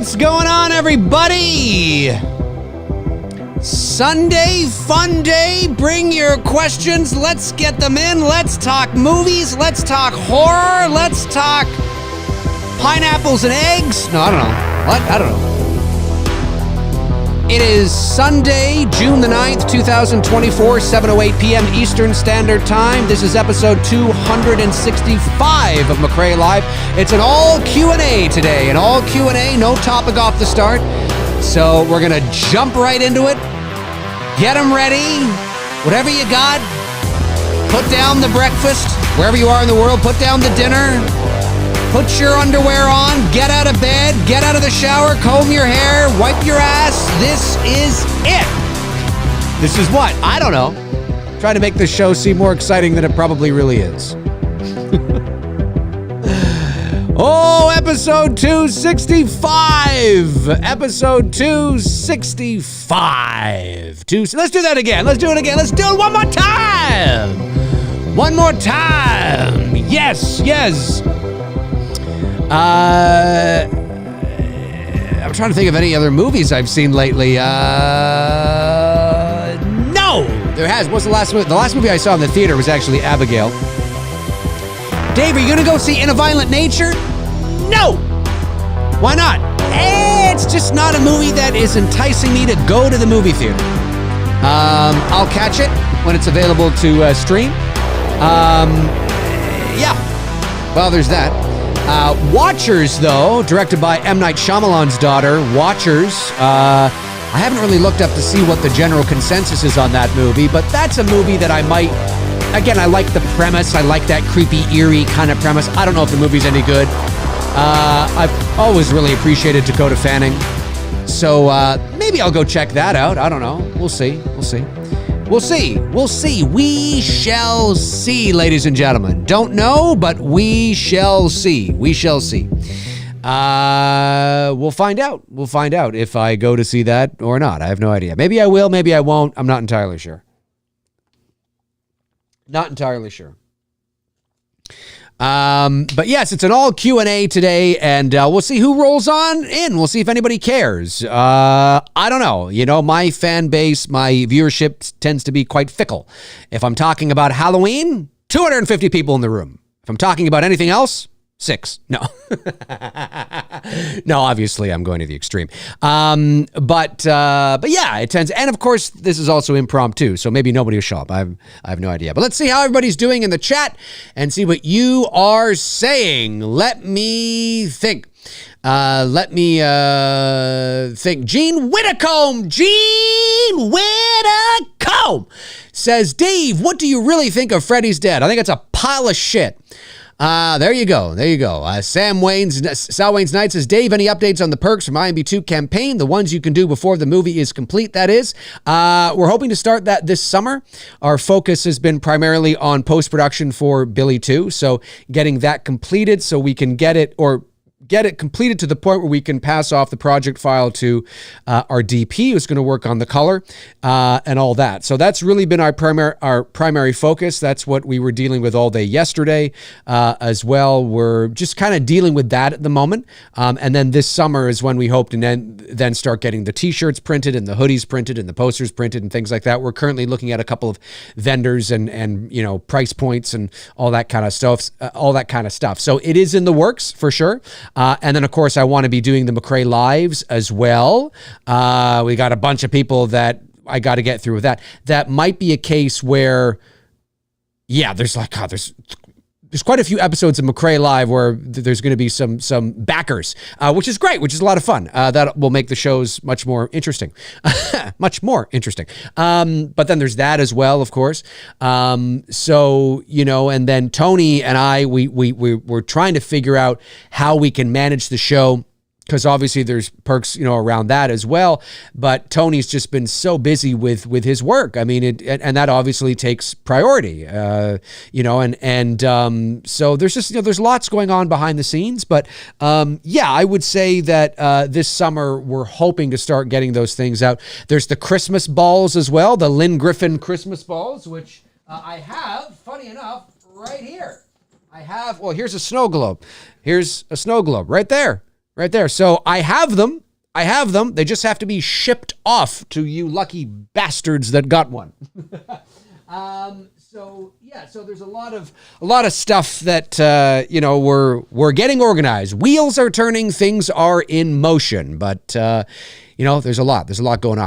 What's going on, everybody? Sunday fun day. Bring your questions. Let's get them in. Let's talk movies. Let's talk horror. Let's talk pineapples and eggs. No, I don't know. What? I don't know. It is Sunday, June the 9th, 2024, 7:08 p.m. Eastern Standard Time. This is episode 265 of McRae Live. It's an all Q&A today, an all Q&A, no topic off the start. So we're going to jump right into it. Get them ready. Whatever you got, put down the breakfast. Wherever you are in the world, put down the dinner. Put your underwear on, get out of bed, get out of the shower, comb your hair, wipe your ass. This is it. This is what? I don't know. Try to make this show seem more exciting than it probably really is. Oh, episode 265. Episode 265. Let's do that again. Let's do it again. Let's do it one more time. One more time. Yes, yes. I'm trying to think of any other movies I've seen lately. No, there has. What's the last movie? The last movie I saw in the theater was actually Abigail. Dave, are you going to go see In a Violent Nature? No. Why not? It's just not a movie that is enticing me to go to the movie theater. I'll catch it when it's available to stream. Yeah. Well, there's that. Watchers, though, directed by M. Night Shyamalan's daughter, Watchers. I haven't really looked up to see what the general consensus is on that movie, but that's a movie that I might... Again, I like the premise. I like that creepy, eerie kind of premise. I don't know if the movie's any good. I've always really appreciated Dakota Fanning. So maybe I'll go check that out. I don't know. We'll see. We'll see. We'll see. We'll see. We shall see, ladies and gentlemen. Don't know, but we shall see. We shall see. We'll find out. We'll find out if I go to see that or not. I have no idea. Maybe I will. Maybe I won't. I'm not entirely sure. Not entirely sure. But yes, it's an all Q&A today, and we'll see who rolls on in. We'll see if anybody cares. I don't know. You know, my fan base, my viewership tends to be quite fickle. If I'm talking about Halloween, 250 people in the room. If I'm talking about anything else, 6. No. No, obviously I'm going to the extreme. But yeah, it tends, and of course this is also impromptu, so maybe nobody will show up. I have no idea. But let's see how everybody's doing in the chat and see what you are saying. Let me think. Gene Whitacombe says, Dave, what do you really think of Freddy's Dead? I think it's a pile of shit. There you go. There you go. Sal Wayne's Night says, Dave, any updates on the perks from IMDb campaign? The ones you can do before the movie is complete, that is. We're hoping to start that this summer. Our focus has been primarily on post-production for Billy 2. So getting that completed so we can get it completed to the point where we can pass off the project file to our DP, who's going to work on the color and all that. So that's really been our primary focus. That's what we were dealing with all day yesterday as well. We're just kind of dealing with that at the moment. And then this summer is when we hope to then start getting the t-shirts printed and the hoodies printed and the posters printed and things like that. We're currently looking at a couple of vendors and you know, price points and all that kind of stuff. So it is in the works for sure. And then, of course, I want to be doing the McRae Lives as well. We got a bunch of people that I got to get through with that. That might be a case where, yeah, there's quite a few episodes of McRae Live where there's going to be some backers, which is great, which is a lot of fun. That will make the shows much more interesting. Much more interesting. But then there's that as well, of course. So, you know, and then Tony and I, we're trying to figure out how we can manage the show, because obviously there's perks, you know, around that as well. But Tony's just been so busy with his work. I mean, and that obviously takes priority, you know, and so there's just, you know, there's lots going on behind the scenes. But yeah, I would say that this summer we're hoping to start getting those things out. There's the Christmas balls as well, the Lynn Griffin Christmas balls, which I have, funny enough, right here. I have, well, here's a snow globe. Here's a snow globe right there. right there. So I have them. They just have to be shipped off to you lucky bastards that got one. So there's a lot of stuff that we're getting organized. Wheels are turning, things are in motion, but there's a lot going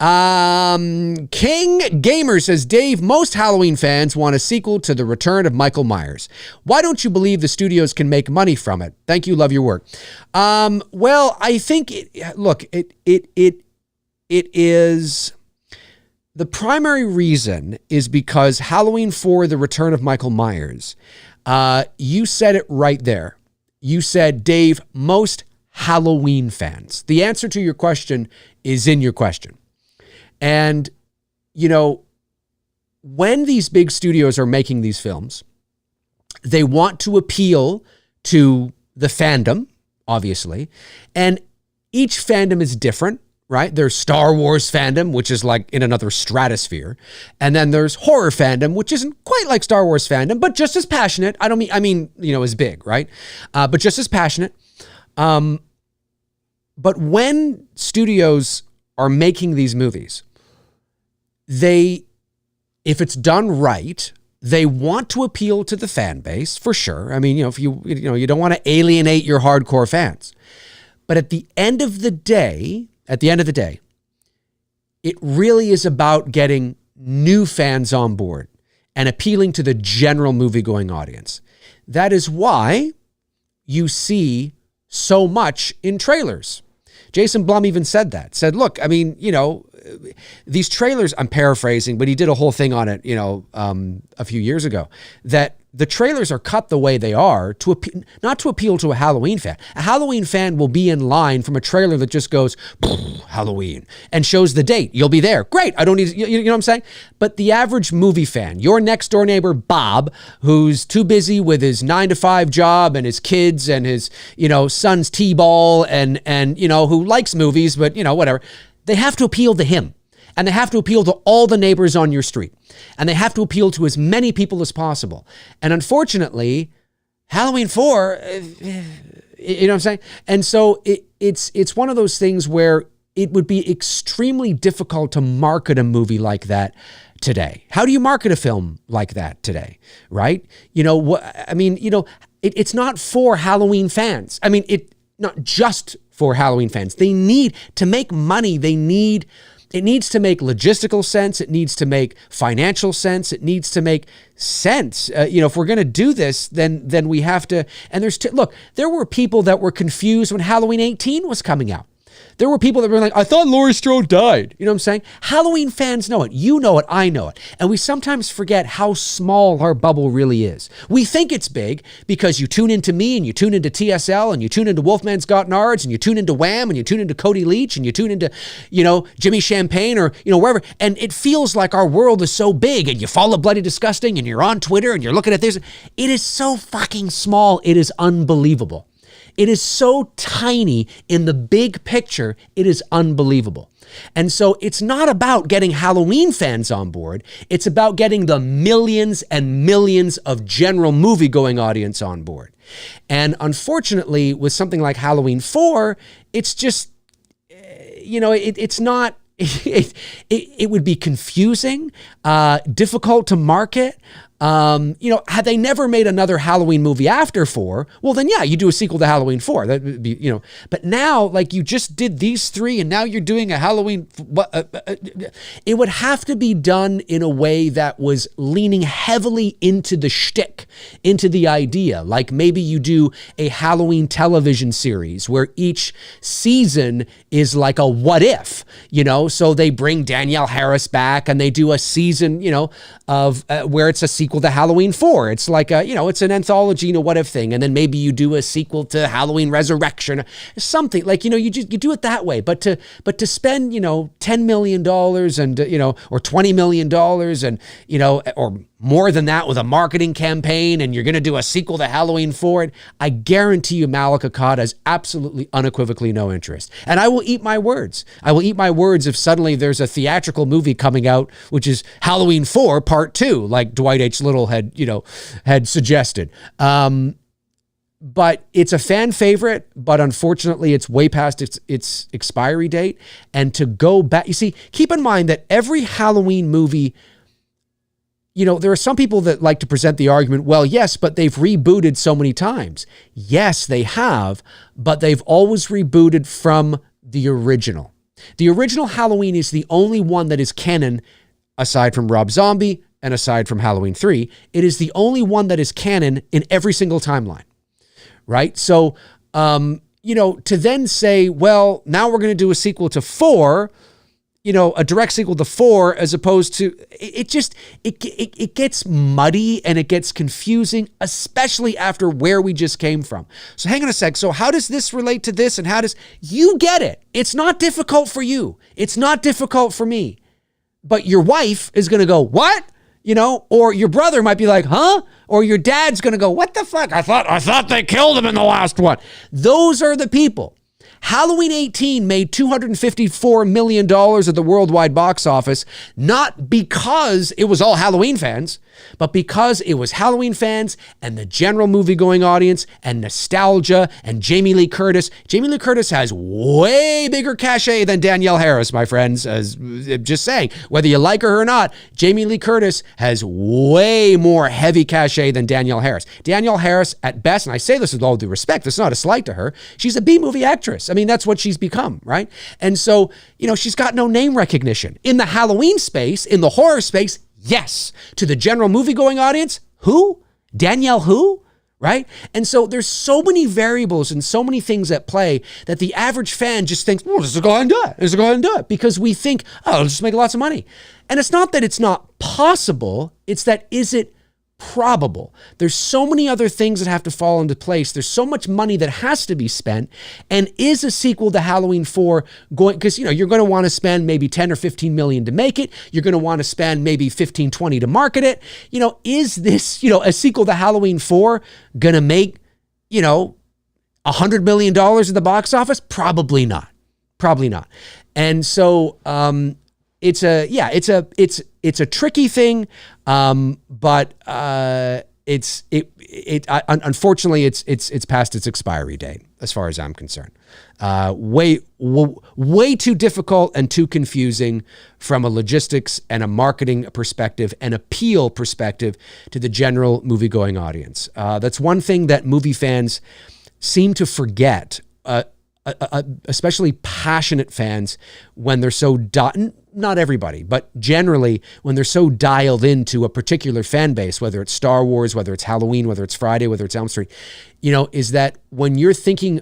on. King Gamer says, Dave, most Halloween fans want a sequel to The Return of Michael Myers. Why don't you believe the studios can make money from it? Thank you, love your work. Well, I think it is. The primary reason is because Halloween 4, The Return of Michael Myers, you said it right there. You said, Dave, most Halloween fans. The answer to your question is in your question. And, when these big studios are making these films, they want to appeal to the fandom, obviously, and each fandom is different. Right? There's Star Wars fandom, which is like in another stratosphere. And then there's horror fandom, which isn't quite like Star Wars fandom, but just as passionate. I mean, is big, right? But just as passionate. But when studios are making these movies, if it's done right, they want to appeal to the fan base for sure. I mean, if you don't want to alienate your hardcore fans. But at the end of the day, it really is about getting new fans on board and appealing to the general movie-going audience. That is why you see so much in trailers. Jason Blum even said that. Said, look, I mean, these trailers, I'm paraphrasing, but he did a whole thing on it, a few years ago, that the trailers are cut the way they are not to appeal to a Halloween fan. A Halloween fan will be in line from a trailer that just goes, Halloween, and shows the date. You'll be there. Great. I don't need, you know what I'm saying? But the average movie fan, your next door neighbor, Bob, who's too busy with his 9-to-5 job and his kids and his, son's T-ball and who likes movies, but, whatever. They have to appeal to him. And they have to appeal to all the neighbors on your street. And they have to appeal to as many people as possible. And unfortunately, Halloween 4, you know what I'm saying? And so it's one of those things where it would be extremely difficult to market a movie like that today. How do you market a film like that today, right? It's not for Halloween fans. I mean, not just for Halloween fans. They need to make money. It needs to make logistical sense. It needs to make financial sense. It needs to make sense. If we're going to do this, then we have to. And look, there were people that were confused when Halloween 18 was coming out. There were people that were like, I thought Laurie Strode died. You know what I'm saying? Halloween fans know it. You know it. I know it. And we sometimes forget how small our bubble really is. We think it's big because you tune into me and you tune into TSL and you tune into Wolfman's Got Nards and you tune into Wham and you tune into Cody Leach and you tune into, Jimmy Champagne or, wherever. And it feels like our world is so big and you follow Bloody Disgusting and you're on Twitter and you're looking at this. It is so fucking small. It is unbelievable. It is so tiny in the big picture, it is unbelievable. And so it's not about getting Halloween fans on board. It's about getting the millions and millions of general movie-going audience on board. And unfortunately, with something like Halloween 4, it's just, it's not, it would be confusing, difficult to market. Had they never made another Halloween movie after 4, well, then yeah, you do a sequel to Halloween 4. That would be, but now, like, you just did these 3 and now you're doing a Halloween. It would have to be done in a way that was leaning heavily into the shtick, into the idea. Like maybe you do a Halloween television series where each season is like a what if, so they bring Danielle Harris back and they do a season, of where it's a sequel to Halloween 4. It's like it's an anthology, what if thing. And then maybe you do a sequel to Halloween Resurrection, something like, you do it that way. But to spend, $10 million and, or $20 million and, or more than that with a marketing campaign, and you're going to do a sequel to Halloween 4, I guarantee you Malika Akkad has absolutely unequivocally no interest. And I will eat my words. I will eat my words if suddenly there's a theatrical movie coming out, which is Halloween 4 Part 2, like Dwight H. Little had suggested. but it's a fan favorite, but unfortunately it's way past its expiry date. And to go back, you see, keep in mind that every Halloween movie, you know, there are some people that like to present the argument, well, yes, but they've rebooted so many times. Yes, they have, but they've always rebooted from the original. The original Halloween is the only one that is canon, aside from Rob Zombie and aside from Halloween 3. It is the only one that is canon in every single timeline, right? So, you know, to then say, well, now we're going to do a sequel to 4, you know, a direct sequel to 4, as opposed to, it gets muddy and it gets confusing, especially after where we just came from. So hang on a sec. So how does this relate to this? And how does, you get it. It's not difficult for you. It's not difficult for me. But your wife is going to go, what? You know, or your brother might be like, huh? Or your dad's going to go, what the fuck? I thought they killed him in the last one. Those are the people. Halloween 18 made $254 million at the worldwide box office, not because it was all Halloween fans, but because it was Halloween fans and the general movie-going audience and nostalgia and Jamie Lee Curtis. Jamie Lee Curtis has way bigger cachet than Danielle Harris, my friends. As just saying, whether you like her or not, Jamie Lee Curtis has way more heavy cachet than Danielle Harris. Danielle Harris, at best, and I say this with all due respect, this is not a slight to her, she's a B-movie actress. I mean, that's what she's become, right? And so, you know, she's got no name recognition. In the Halloween space, in the horror space, yes. To the general movie-going audience, who? Danielle who? Right? And so there's so many variables and so many things at play that the average fan just thinks, well, let's go ahead and do it. Let's go ahead and do it. Because we think, oh, it'll just make lots of money. And it's not that it's not possible. It's that, is it probable? There's so many other things that have to fall into place. There's so much money that has to be spent. And is a sequel to Halloween 4 going, because, you know, you're going to want to spend maybe 10 or 15 million to make it. You're going to want to spend maybe 15, 20 to market it. You know, is this, you know, a sequel to Halloween 4 going to make, you know, $100 million at the box office? Probably not. Probably not. And so, it's a tricky thing. But unfortunately it's past its expiry date as far as I'm concerned. Way too difficult and too confusing from a logistics and a marketing perspective and appeal perspective to the general movie-going audience. That's one thing that movie fans seem to forget, especially passionate fans, when they're so not everybody, but generally when they're so dialed into a particular fan base, whether it's Star Wars, whether it's Halloween, whether it's Friday, whether it's Elm Street, you know, is that when you're thinking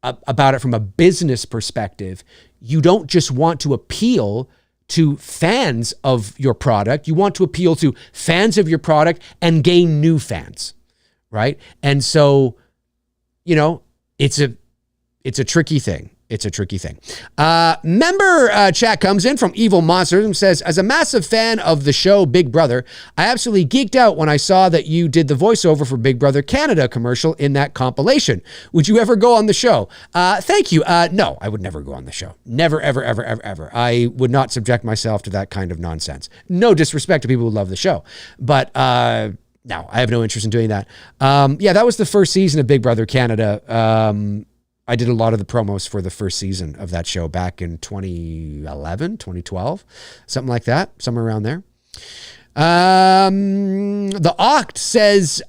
about it from a business perspective, you don't just want to appeal to fans of your product. You want to appeal to fans of your product and gain new fans, right? And so, you know, it's a tricky thing. It's a tricky thing. Member chat comes in from Evil Monsters and says, as a massive fan of the show Big Brother, I absolutely geeked out when I saw that you did the voiceover for Big Brother Canada commercial in that compilation. Would you ever go on the show? Thank you. No, I would never go on the show. Never, ever, ever, ever, ever. I would not subject myself to that kind of nonsense. No disrespect to people who love the show, but no, I have no interest in doing that. Yeah, that was the first season of Big Brother Canada. I did a lot of the promos for the first season of that show back in 2011, 2012, something like that, somewhere around there. The Oct says,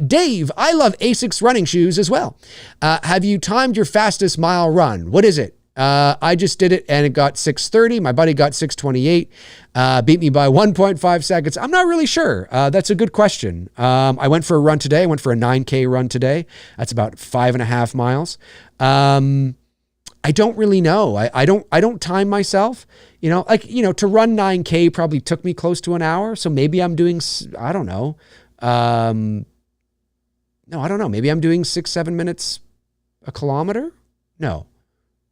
Dave, I love ASICS running shoes as well. Have you timed your fastest mile run? What is it? I just did it and it got 6:30. My buddy got 6:28, beat me by 1.5 seconds. I'm not really sure. That's a good question. I went for a run today. I went for a 9K run today. That's about 5.5 miles. I don't really know. I don't time myself, you know, like, you know, to run 9K probably took me close to an hour. So maybe I'm doing, I don't know. No, I don't know. Maybe I'm doing 6-7 minutes a kilometer. No.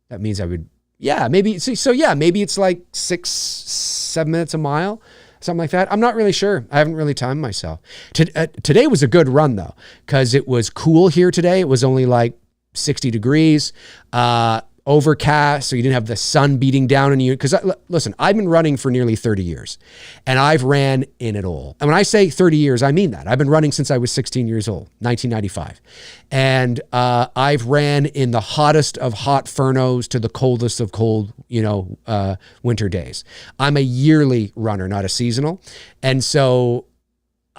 That means I would, yeah, maybe, so yeah, maybe it's like 6-7 minutes a mile, something like that. I'm not really sure. I haven't really timed myself. Today was a good run though, because it was cool here today. It was only like 60 degrees. overcast, so you didn't have the sun beating down on you. Because listen, I've been running for nearly 30 years, and I've ran in it all. And when I say 30 years, I mean that. I've been running since I was 16 years old, 1995. And I've ran in the hottest of hot furnos to the coldest of cold, winter days. I'm a yearly runner, not a seasonal. And so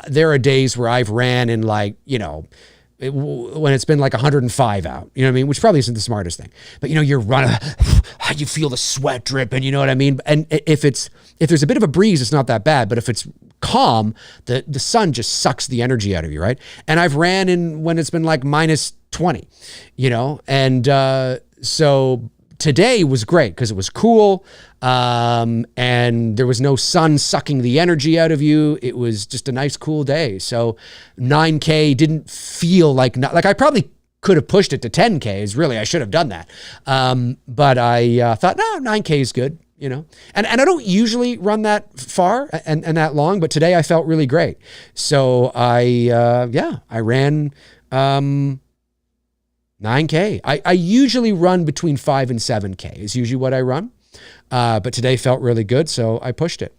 there are days where I've ran in when it's been like 105 out, you know what I mean? Which probably isn't the smartest thing, but you're running, you feel the sweat dripping, you know what I mean? And if there's a bit of a breeze, it's not that bad, but if it's calm, the sun just sucks the energy out of you, right? And I've ran in when it's been like minus 20, and so today was great because it was cool, and there was no sun sucking the energy out of you. It was just a nice, cool day. So 9K didn't feel like I probably could have pushed it to 10Ks. Really, I should have done that. But I thought, no, 9K is good, And I don't usually run that far and that long, but today I felt really great. So I ran 9K. I usually run between 5 and 7K is usually what I run. But today felt really good, so I pushed it.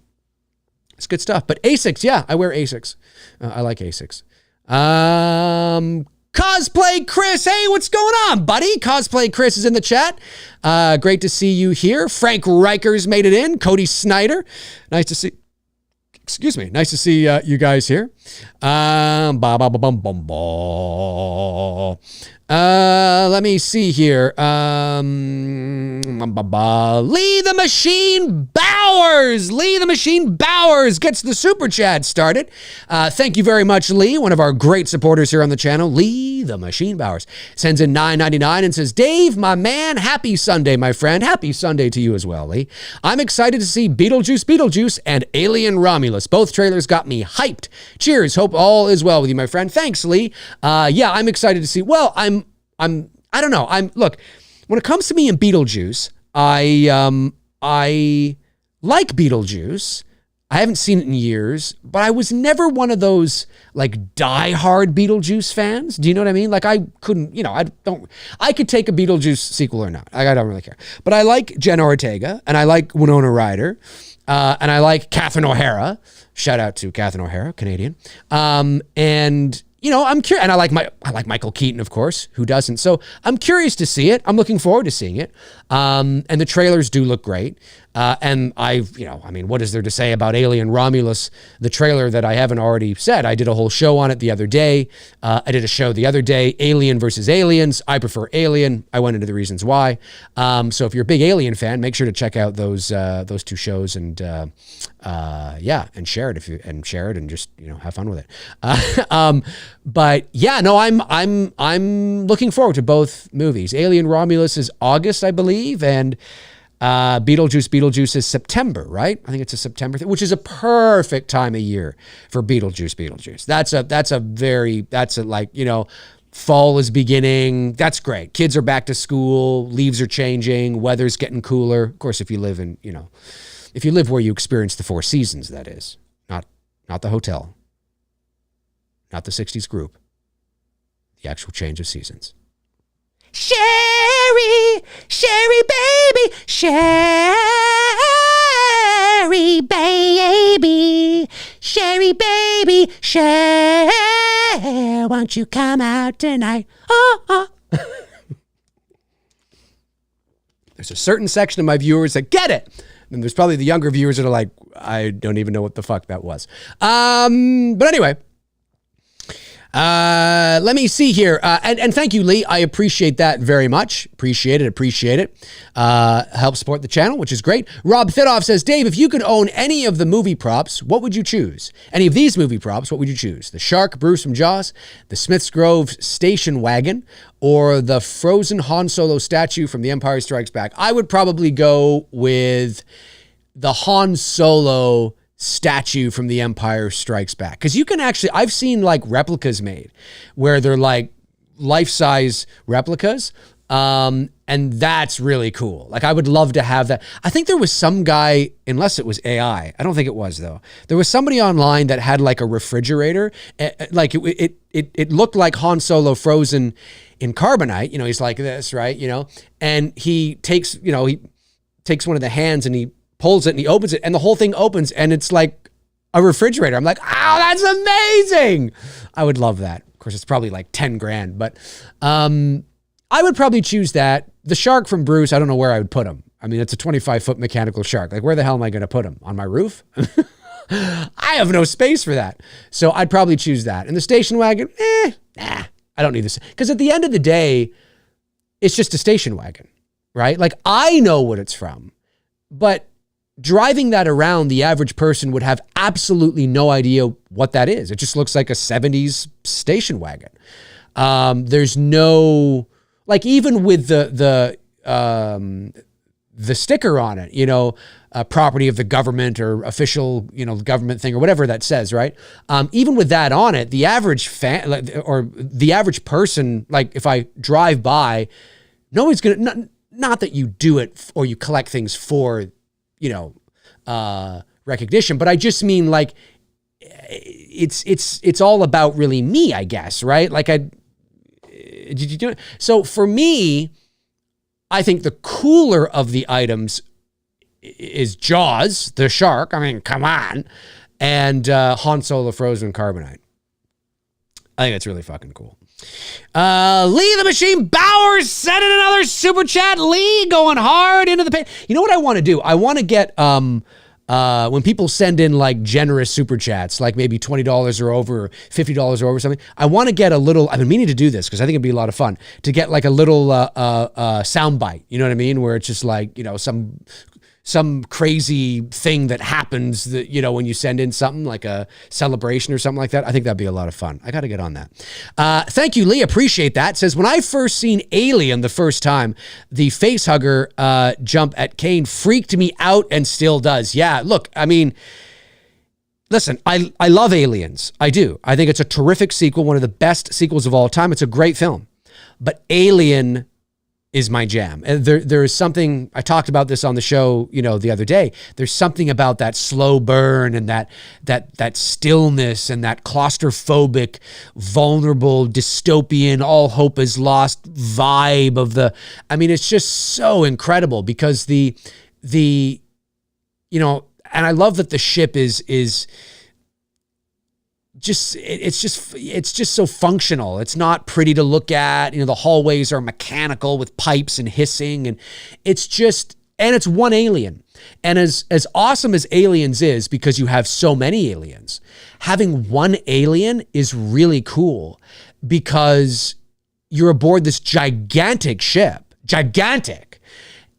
It's good stuff. But Asics, yeah, I wear Asics. I like Asics. Cosplay Chris, hey, what's going on, buddy? Cosplay Chris is in the chat. Great to see you here. Frank Rikers made it in. Cody Snyder, nice to see you guys here. Let me see here. Lee the Machine Bowers gets the super chat started. Thank you very much, Lee, one of our great supporters here on the channel. Lee the Machine Bowers sends in $9.99 and says, Dave, my man, happy Sunday, my friend. Happy Sunday to you as well, Lee. I'm excited to see Beetlejuice, and Alien Romulus. Both trailers got me hyped. Cheers. Hope all is well with you, my friend. Thanks, Lee. Yeah, I'm excited to see. Well, I don't know. Look, when it comes to me and Beetlejuice, I like Beetlejuice. I haven't seen it in years, but I was never one of those like diehard Beetlejuice fans. Do you know what I mean? Like I couldn't, I could take a Beetlejuice sequel or not. I don't really care. But I like Jenna Ortega and I like Winona Ryder, and I like Catherine O'Hara. Shout out to Catherine O'Hara, Canadian. And I'm curious, and I like Michael Keaton, of course. Who doesn't? So I'm curious to see it. I'm looking forward to seeing it. And the trailers do look great. And what is there to say about Alien Romulus, the trailer that I haven't already said? I did a whole show on it the other day. I did a show the other day, Alien versus Aliens. I prefer Alien. I went into the reasons why. So if you're a big Alien fan, make sure to check out those two shows and share it and just have fun with it. But yeah, no, I'm looking forward to both movies. Alien Romulus is August, I believe, and Beetlejuice is September, right? I think it's a September thing, which is a perfect time of year for Beetlejuice. Fall is beginning. That's great. Kids are back to school. Leaves are changing. Weather's getting cooler. Of course, if you live where you experience the four seasons, that is, not the hotel, not the 60s group, the actual change of seasons. Sherry baby, Sherry baby, won't you come out tonight? Oh. There's a certain section of my viewers that get it. And there's probably the younger viewers that are like, I don't even know what the fuck that was. But anyway. Let me see here. And thank you, Lee. I appreciate that very much. Appreciate it. Help support the channel, which is great. Rob Thidoff says, Dave, if you could own any of the movie props, what would you choose? Any of these movie props, what would you choose? The shark Bruce from Jaws, the Smiths Grove station wagon, or the frozen Han Solo statue from The Empire Strikes Back? I would probably go with the Han Solo statue from The Empire Strikes Back. Because you can actually, I've seen like replicas made where they're like life-size replicas And that's really cool. Like, I would love to have that. I think there was some guy, unless it was AI, I don't think it was though. There was somebody online that had like a refrigerator. Like it looked like Han Solo frozen in carbonite. You know, he's like this, right? You know, and he takes one of the hands and he pulls it and he opens it and the whole thing opens and it's like a refrigerator. I'm like, oh, that's amazing. I would love that. Of course, it's probably like 10 grand, but I would probably choose that. The shark from Bruce, I don't know where I would put him. I mean, it's a 25-foot mechanical shark. Like, where the hell am I going to put him? On my roof? I have no space for that. So I'd probably choose that. And the station wagon, nah, I don't need this. Because at the end of the day, it's just a station wagon, right? Like, I know what it's from, but driving that around, the average person would have absolutely no idea what that is. It just looks like a 70s station wagon. There's no... Like, even with the sticker on it, you know, property of the government or official, you know, government thing or whatever that says, right? Even with that on it, the average fan or the average person, like if I drive by, nobody's gonna, not that you do it or you collect things for, you know, recognition, but I just mean like it's all about really me, I guess, right? Like did you do it? So for me, I think the cooler of the items is Jaws, the shark. I mean, come on. And Han Solo frozen in carbonite. I think it's really fucking cool. Lee the Machine Bowers sent in another super chat. Lee going hard into the paint. You know what I want to do? I want to get... when people send in like generous super chats, like maybe $20 or over, or $50 or over something, I want to get a little, I've been meaning to do this because I think it'd be a lot of fun to get like a little sound bite, you know what I mean? Where it's just like, you know, some crazy thing that happens that, you know, when you send in something like a celebration or something like that. I think that'd be a lot of fun. I got to get on that. Thank you, Lee. Appreciate that. Says, when I first seen Alien the first time, the face hugger jump at Kane freaked me out and still does. Yeah, look, I mean, listen, I love Aliens. I do. I think it's a terrific sequel, one of the best sequels of all time. It's a great film. But Alien is my jam. And there is something, I talked about this on the show, you know, the other day. There's something about that slow burn and that stillness and that claustrophobic, vulnerable, dystopian, all hope is lost vibe of I mean, it's just so incredible because the, you know, and I love that the ship is just, it's just so functional. It's not pretty to look at. You know, the hallways are mechanical with pipes and hissing, and it's just, and it's one alien. And as awesome as Aliens is, because you have so many aliens, having one alien is really cool because you're aboard this gigantic ship,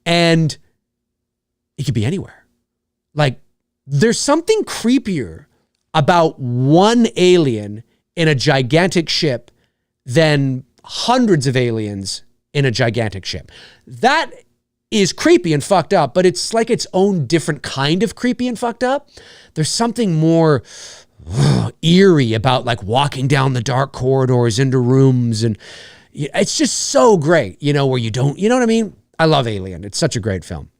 and it could be anywhere. Like, there's something creepier about one alien in a gigantic ship than hundreds of aliens in a gigantic ship. That is creepy and fucked up, but it's like its own different kind of creepy and fucked up. There's something more eerie about like walking down the dark corridors into rooms, and it's just so great, you know, where you don't, you know what I mean? I love Alien. It's such a great film.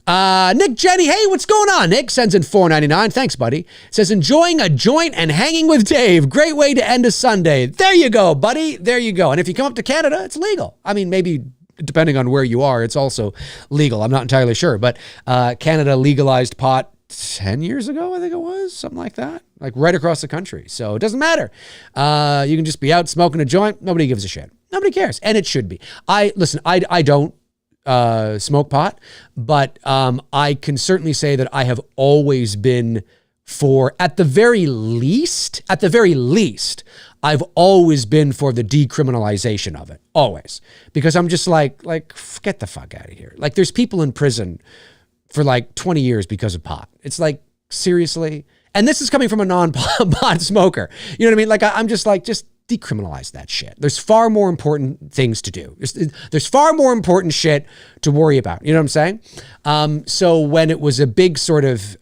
Nick Jenny, hey, what's going on? Nick sends in $4.99. Thanks, buddy. Says, enjoying a joint and hanging with Dave. Great way to end a Sunday. There you go, buddy. There you go. And if you come up to Canada, it's legal. I mean, maybe depending on where you are, it's also legal. I'm not entirely sure, but Canada legalized pot 10 years ago, I think it was, something like that, like right across the country. So it doesn't matter. You can just be out smoking a joint. Nobody gives a shit. Nobody cares. And it should be. I don't smoke pot, but I can certainly say that I have always been for, at the very least, I've always been for the decriminalization of it. Always. Because I'm just like, get the fuck out of here. Like, there's people in prison for like 20 years because of pot. It's like, seriously? And this is coming from a non-pot smoker. You know what I mean? Like, I'm just like, just decriminalize that shit. There's far more important things to do. There's far more important shit to worry about. You know what I'm saying? So when it was a big sort of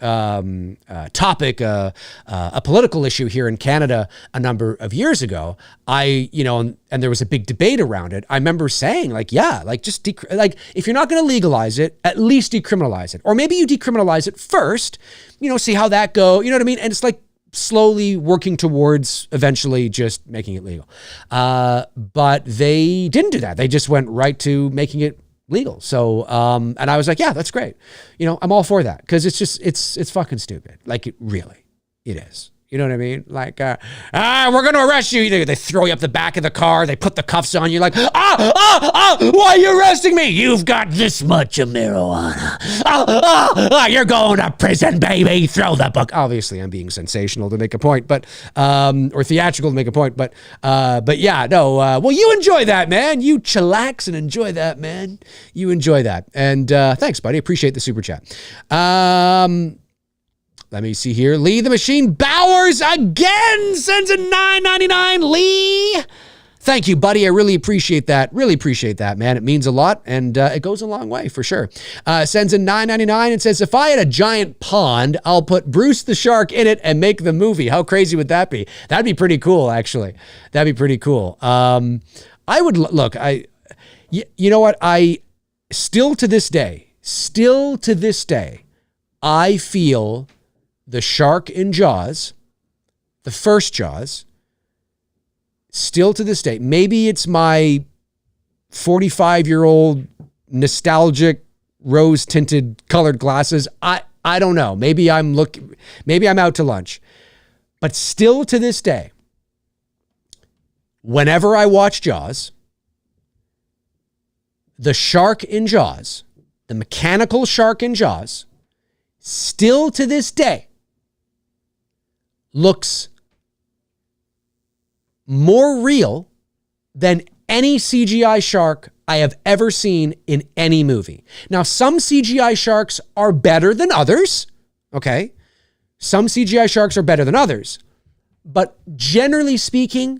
topic, a political issue here in Canada a number of years ago, and there was a big debate around it. I remember saying like, yeah, like just if you're not going to legalize it, at least decriminalize it. Or maybe you decriminalize it first, see how that go. You know what I mean? And it's like, slowly working towards eventually just making it legal. But they didn't do that. They just went right to making it legal. So, and I was like, yeah, that's great. I'm all for that because it's fucking stupid. Like it is. You know what I mean? Like, we're going to arrest you. They throw you up the back of the car. They put the cuffs on you like, why are you arresting me? You've got this much of marijuana. You're going to prison, baby. Throw the book. Obviously, I'm being sensational to make a point, but, or theatrical to make a point, but yeah, no, well, you enjoy that, man. You chillax and enjoy that, man. You enjoy that. And, thanks, buddy. Appreciate the super chat. Let me see here. Lee the Machine Bowers again sends a $9.99. Lee, thank you, buddy. I really appreciate that. Really appreciate that, man. It means a lot, and it goes a long way for sure. Sends a $9.99 and says, if I had a giant pond, I'll put Bruce the Shark in it and make the movie. How crazy would that be? That'd be pretty cool, actually. That'd be pretty cool. I would look. You know what? Still to this day, I feel the shark in Jaws, the first Jaws, still to this day, maybe it's my 45-year-old nostalgic rose-tinted colored glasses. I don't know. Maybe I'm out to lunch. But still to this day, whenever I watch Jaws, the shark in Jaws, the mechanical shark in Jaws, still to this day, looks more real than any CGI shark I have ever seen in any movie. Now, some CGI sharks are better than others, okay? Some CGI sharks are better than others. But generally speaking,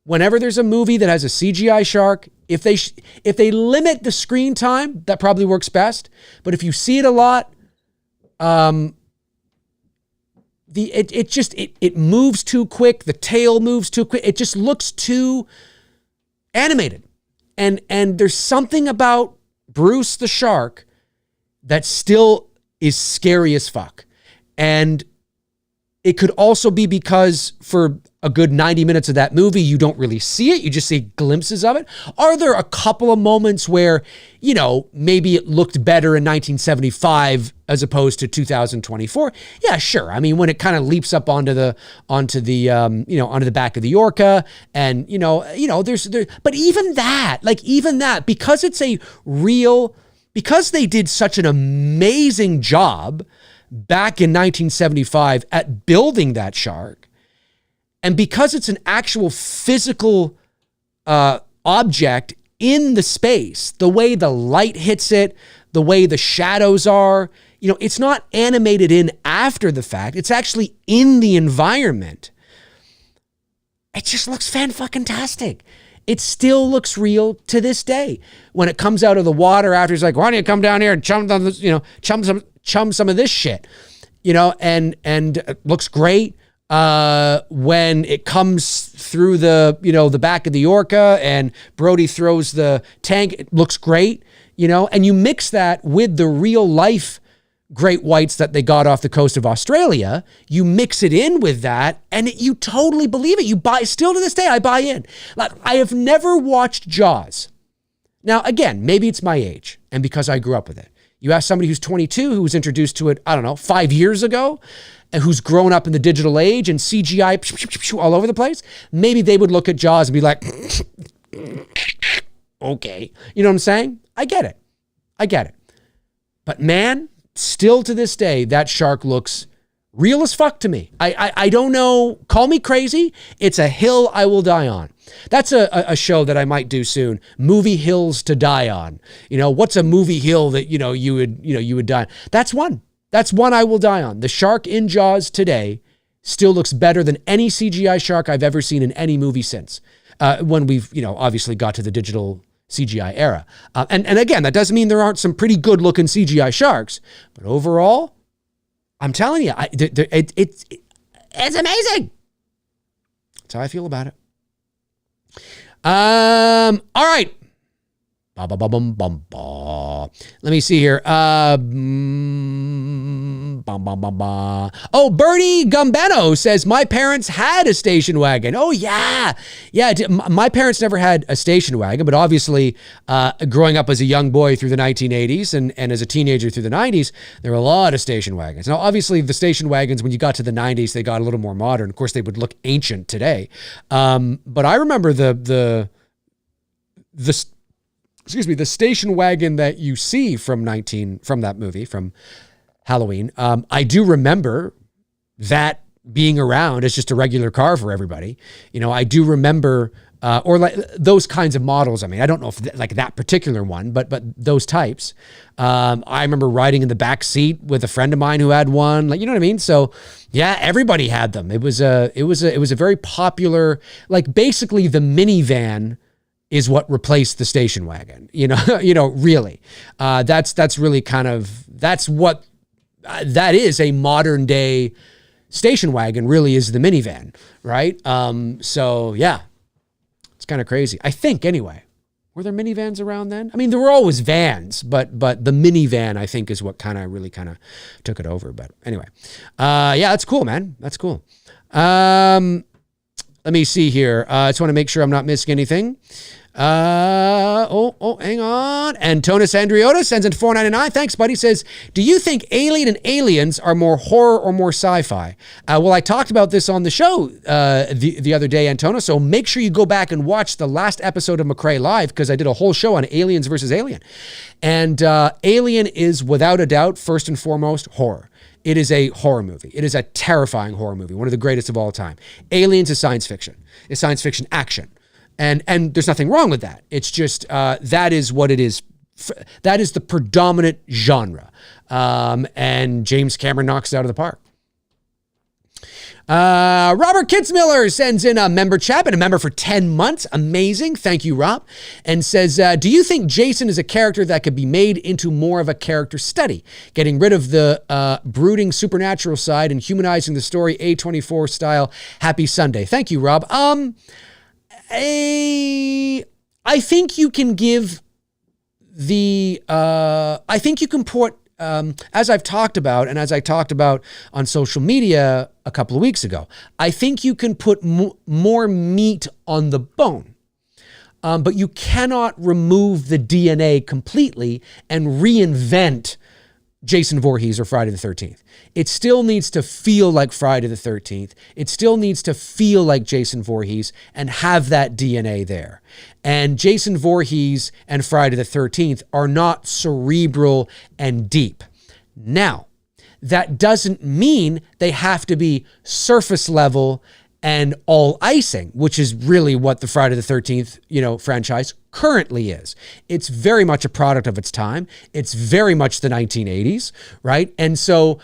whenever there's a movie that has a CGI shark, if they limit the screen time, that probably works best. But if you see it a lot, it moves too quick. The tail moves too quick. It just looks too animated. And there's something about Bruce the Shark that still is scary as fuck. And it could also be because for a good 90 minutes of that movie, you don't really see it. You just see glimpses of it. Are there a couple of moments where, maybe it looked better in 1975 as opposed to 2024? Yeah, sure. I mean, when it kind of leaps up onto the back of the Orca and, but even that, because it's because they did such an amazing job back in 1975 at building that shark, and because it's an actual physical object in the space, the way the light hits it, the way the shadows are, it's not animated in after the fact. It's actually in the environment. It just looks fan-fucking-tastic. It still looks real to this day. When it comes out of the water after, it's like, why don't you come down here and chum some of this shit, and it looks great. When it comes through the back of the Orca and Brody throws the tank, it looks great, and you mix that with the real life great whites that they got off the coast of Australia, you mix it in with that and you totally believe it. Still to this day, I buy in. Like, I have never watched Jaws. Now, again, maybe it's my age and because I grew up with it. You ask somebody who's 22 who was introduced to it, 5 years ago, and who's grown up in the digital age and CGI all over the place, maybe they would look at Jaws and be like, okay. You know what I'm saying? I get it. But man, still to this day, that shark looks real as fuck to me. I don't know. Call me crazy. It's a hill I will die on. That's a show that I might do soon. Movie hills to die on. What's a movie hill that, you would die on? That's one I will die on. The shark in Jaws today still looks better than any CGI shark I've ever seen in any movie since. When we've, obviously got to the digital CGI era. And again, that doesn't mean there aren't some pretty good looking CGI sharks, but overall, I'm telling you, it's amazing. That's how I feel about it. All right. Let me see here. Oh, Bernie Gumbeno says, my parents had a station wagon. Oh, yeah. Yeah, my parents never had a station wagon, but obviously growing up as a young boy through the 1980s and as a teenager through the 90s, there were a lot of station wagons. Now, obviously, the station wagons, when you got to the 90s, they got a little more modern. Of course, they would look ancient today. But I remember the station wagon that you see from that movie, from Halloween. I do remember that being around as just a regular car for everybody. I do remember, or like those kinds of models. I mean, I don't know if like that particular one, but those types. I remember riding in the back seat with a friend of mine who had one. Like, you know what I mean? So yeah, everybody had them. It was a very popular, like basically the minivan is what replaced the station wagon, really. That's really kind of, that's what, that is a modern day station wagon, really is the minivan, right? So yeah, it's kind of crazy. I think anyway, were there minivans around then? I mean, there were always vans, but the minivan I think is what really took it over. But anyway, yeah, that's cool, man. That's cool. Let me see here. I just want to make sure I'm not missing anything. Hang on. Antonis Andriota sends in $4.99. Thanks, buddy. Says, do you think Alien and Aliens are more horror or more sci-fi? Well, I talked about this on the show the other day, Antonis, so make sure you go back and watch the last episode of McRae Live, because I did a whole show on Aliens versus Alien. And Alien is, without a doubt, first and foremost, horror. It is a horror movie. It is a terrifying horror movie, one of the greatest of all time. Aliens is science fiction. It's science fiction action. And there's nothing wrong with that. It's just, that is what it is. That is the predominant genre. And James Cameron knocks it out of the park. Robert Kitzmiller sends in a member chat, and a member for 10 months. Amazing. Thank you, Rob. And says, do you think Jason is a character that could be made into more of a character study? Getting rid of the brooding supernatural side and humanizing the story A24 style. Happy Sunday. Thank you, Rob. I think you can give I think you can put, as I've talked about, and as I talked about on social media a couple of weeks ago, I think you can put more meat on the bone. But you cannot remove the DNA completely and reinvent Jason Voorhees or Friday the 13th. It still needs to feel like Friday the 13th. It still needs to feel like Jason Voorhees and have that DNA there. And Jason Voorhees and Friday the 13th are not cerebral and deep. Now, that doesn't mean they have to be surface level and all icing, which is really what the Friday the 13th, franchise currently is. It's very much a product of its time. It's very much the 1980s, right? And so,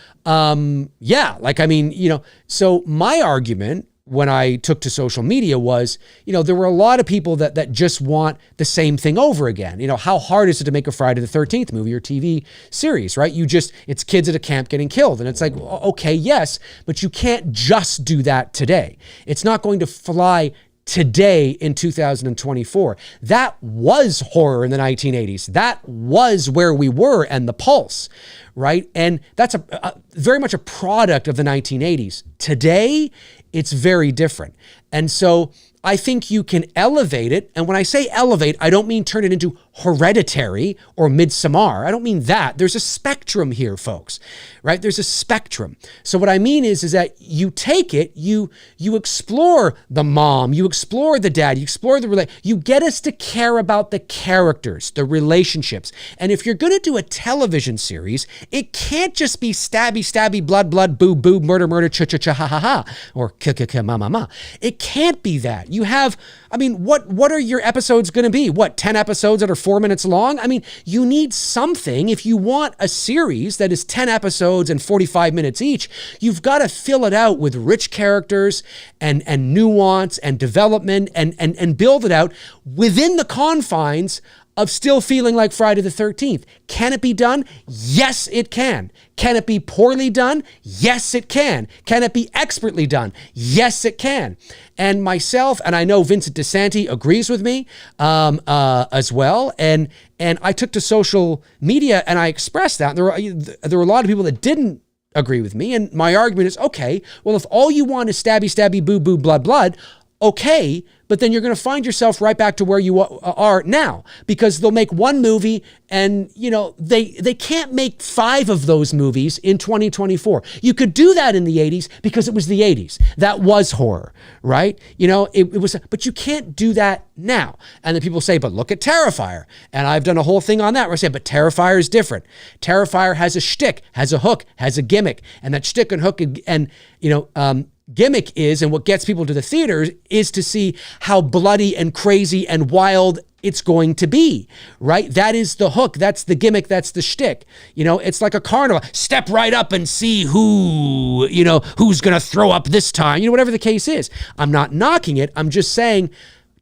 so my argument when I took to social media was, there were a lot of people that just want the same thing over again. How hard is it to make a Friday the 13th movie or TV series, right? It's kids at a camp getting killed. And it's like, okay, yes, but you can't just do that today. It's not going to fly today in 2024. That was horror in the 1980s. That was where we were and the pulse, right? And that's a very much a product of the 1980s. Today, it's very different. And so I think you can elevate it. And when I say elevate, I don't mean turn it into Hereditary or Midsommar. I don't mean that. There's a spectrum here, folks, right? There's a spectrum. So what I mean is that you take it, you explore the mom, you explore the dad, you explore you get us to care about the characters, the relationships. And if you're going to do a television series, it can't just be stabby, stabby, blood, blood, boo, boo, murder, murder, cha, cha, cha, ha, ha, ha, or ka, ka, ka, ma, ma, ma. It can't be that. You have, I mean, what are your episodes going to be? What, 10 episodes that are 4 minutes long? I mean, you need something. If you want a series that is 10 episodes and 45 minutes each, you've got to fill it out with rich characters and nuance and development and build it out within the confines of still feeling like Friday the 13th. Can it be done? Yes, it can. Can it be poorly done? Yes, it can. Can it be expertly done? Yes, it can. And myself, and I know Vincent DeSanti agrees with me as well. And I took to social media and I expressed that. There were a lot of people that didn't agree with me. And my argument is, okay, well, if all you want is stabby, stabby, boo, boo, blood, blood, okay, but then you're going to find yourself right back to where you are now, because they'll make one movie and, you know, they can't make 5 of those movies in 2024. You could do that in the 80s because it was the 80s. That was horror, right? You know, it was, but you can't do that now. And then people say, but look at Terrifier. And I've done a whole thing on that where I say, but Terrifier is different. Terrifier has a shtick, has a hook, has a gimmick, and that shtick and hook and you know, gimmick is, and what gets people to the theaters is to see how bloody and crazy and wild it's going to be, right? That is the hook. That's the gimmick. That's the shtick. You know, it's like a carnival. Step right up and see who, you know, who's going to throw up this time, you know, whatever the case is. I'm not knocking it. I'm just saying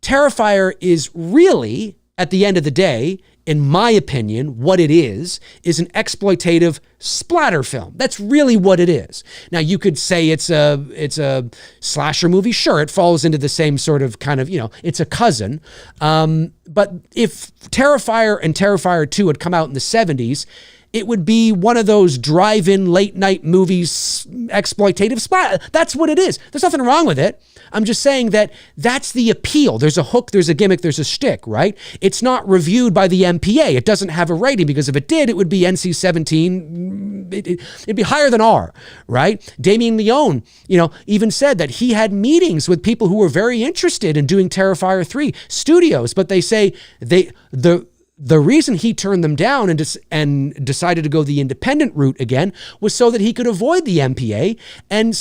Terrifier is really, at the end of the day, in my opinion, what it is an exploitative splatter film. That's really what it is. Now, you could say it's a slasher movie. Sure, it falls into the same sort of kind of, you know, it's a cousin. But if Terrifier and Terrifier 2 had come out in the 70s, it would be one of those drive-in late-night movies, exploitative splatter. That's what it is. There's nothing wrong with it. I'm just saying that that's the appeal. There's a hook, there's a gimmick, there's a shtick, right? It's not reviewed by the MPA. It doesn't have a rating, because if it did, it would be NC-17. It'd be higher than R, right? Damien Leone, you know, even said that he had meetings with people who were very interested in doing Terrifier 3 studios, but they say the reason he turned them down and decided to go the independent route again was so that he could avoid the MPA. And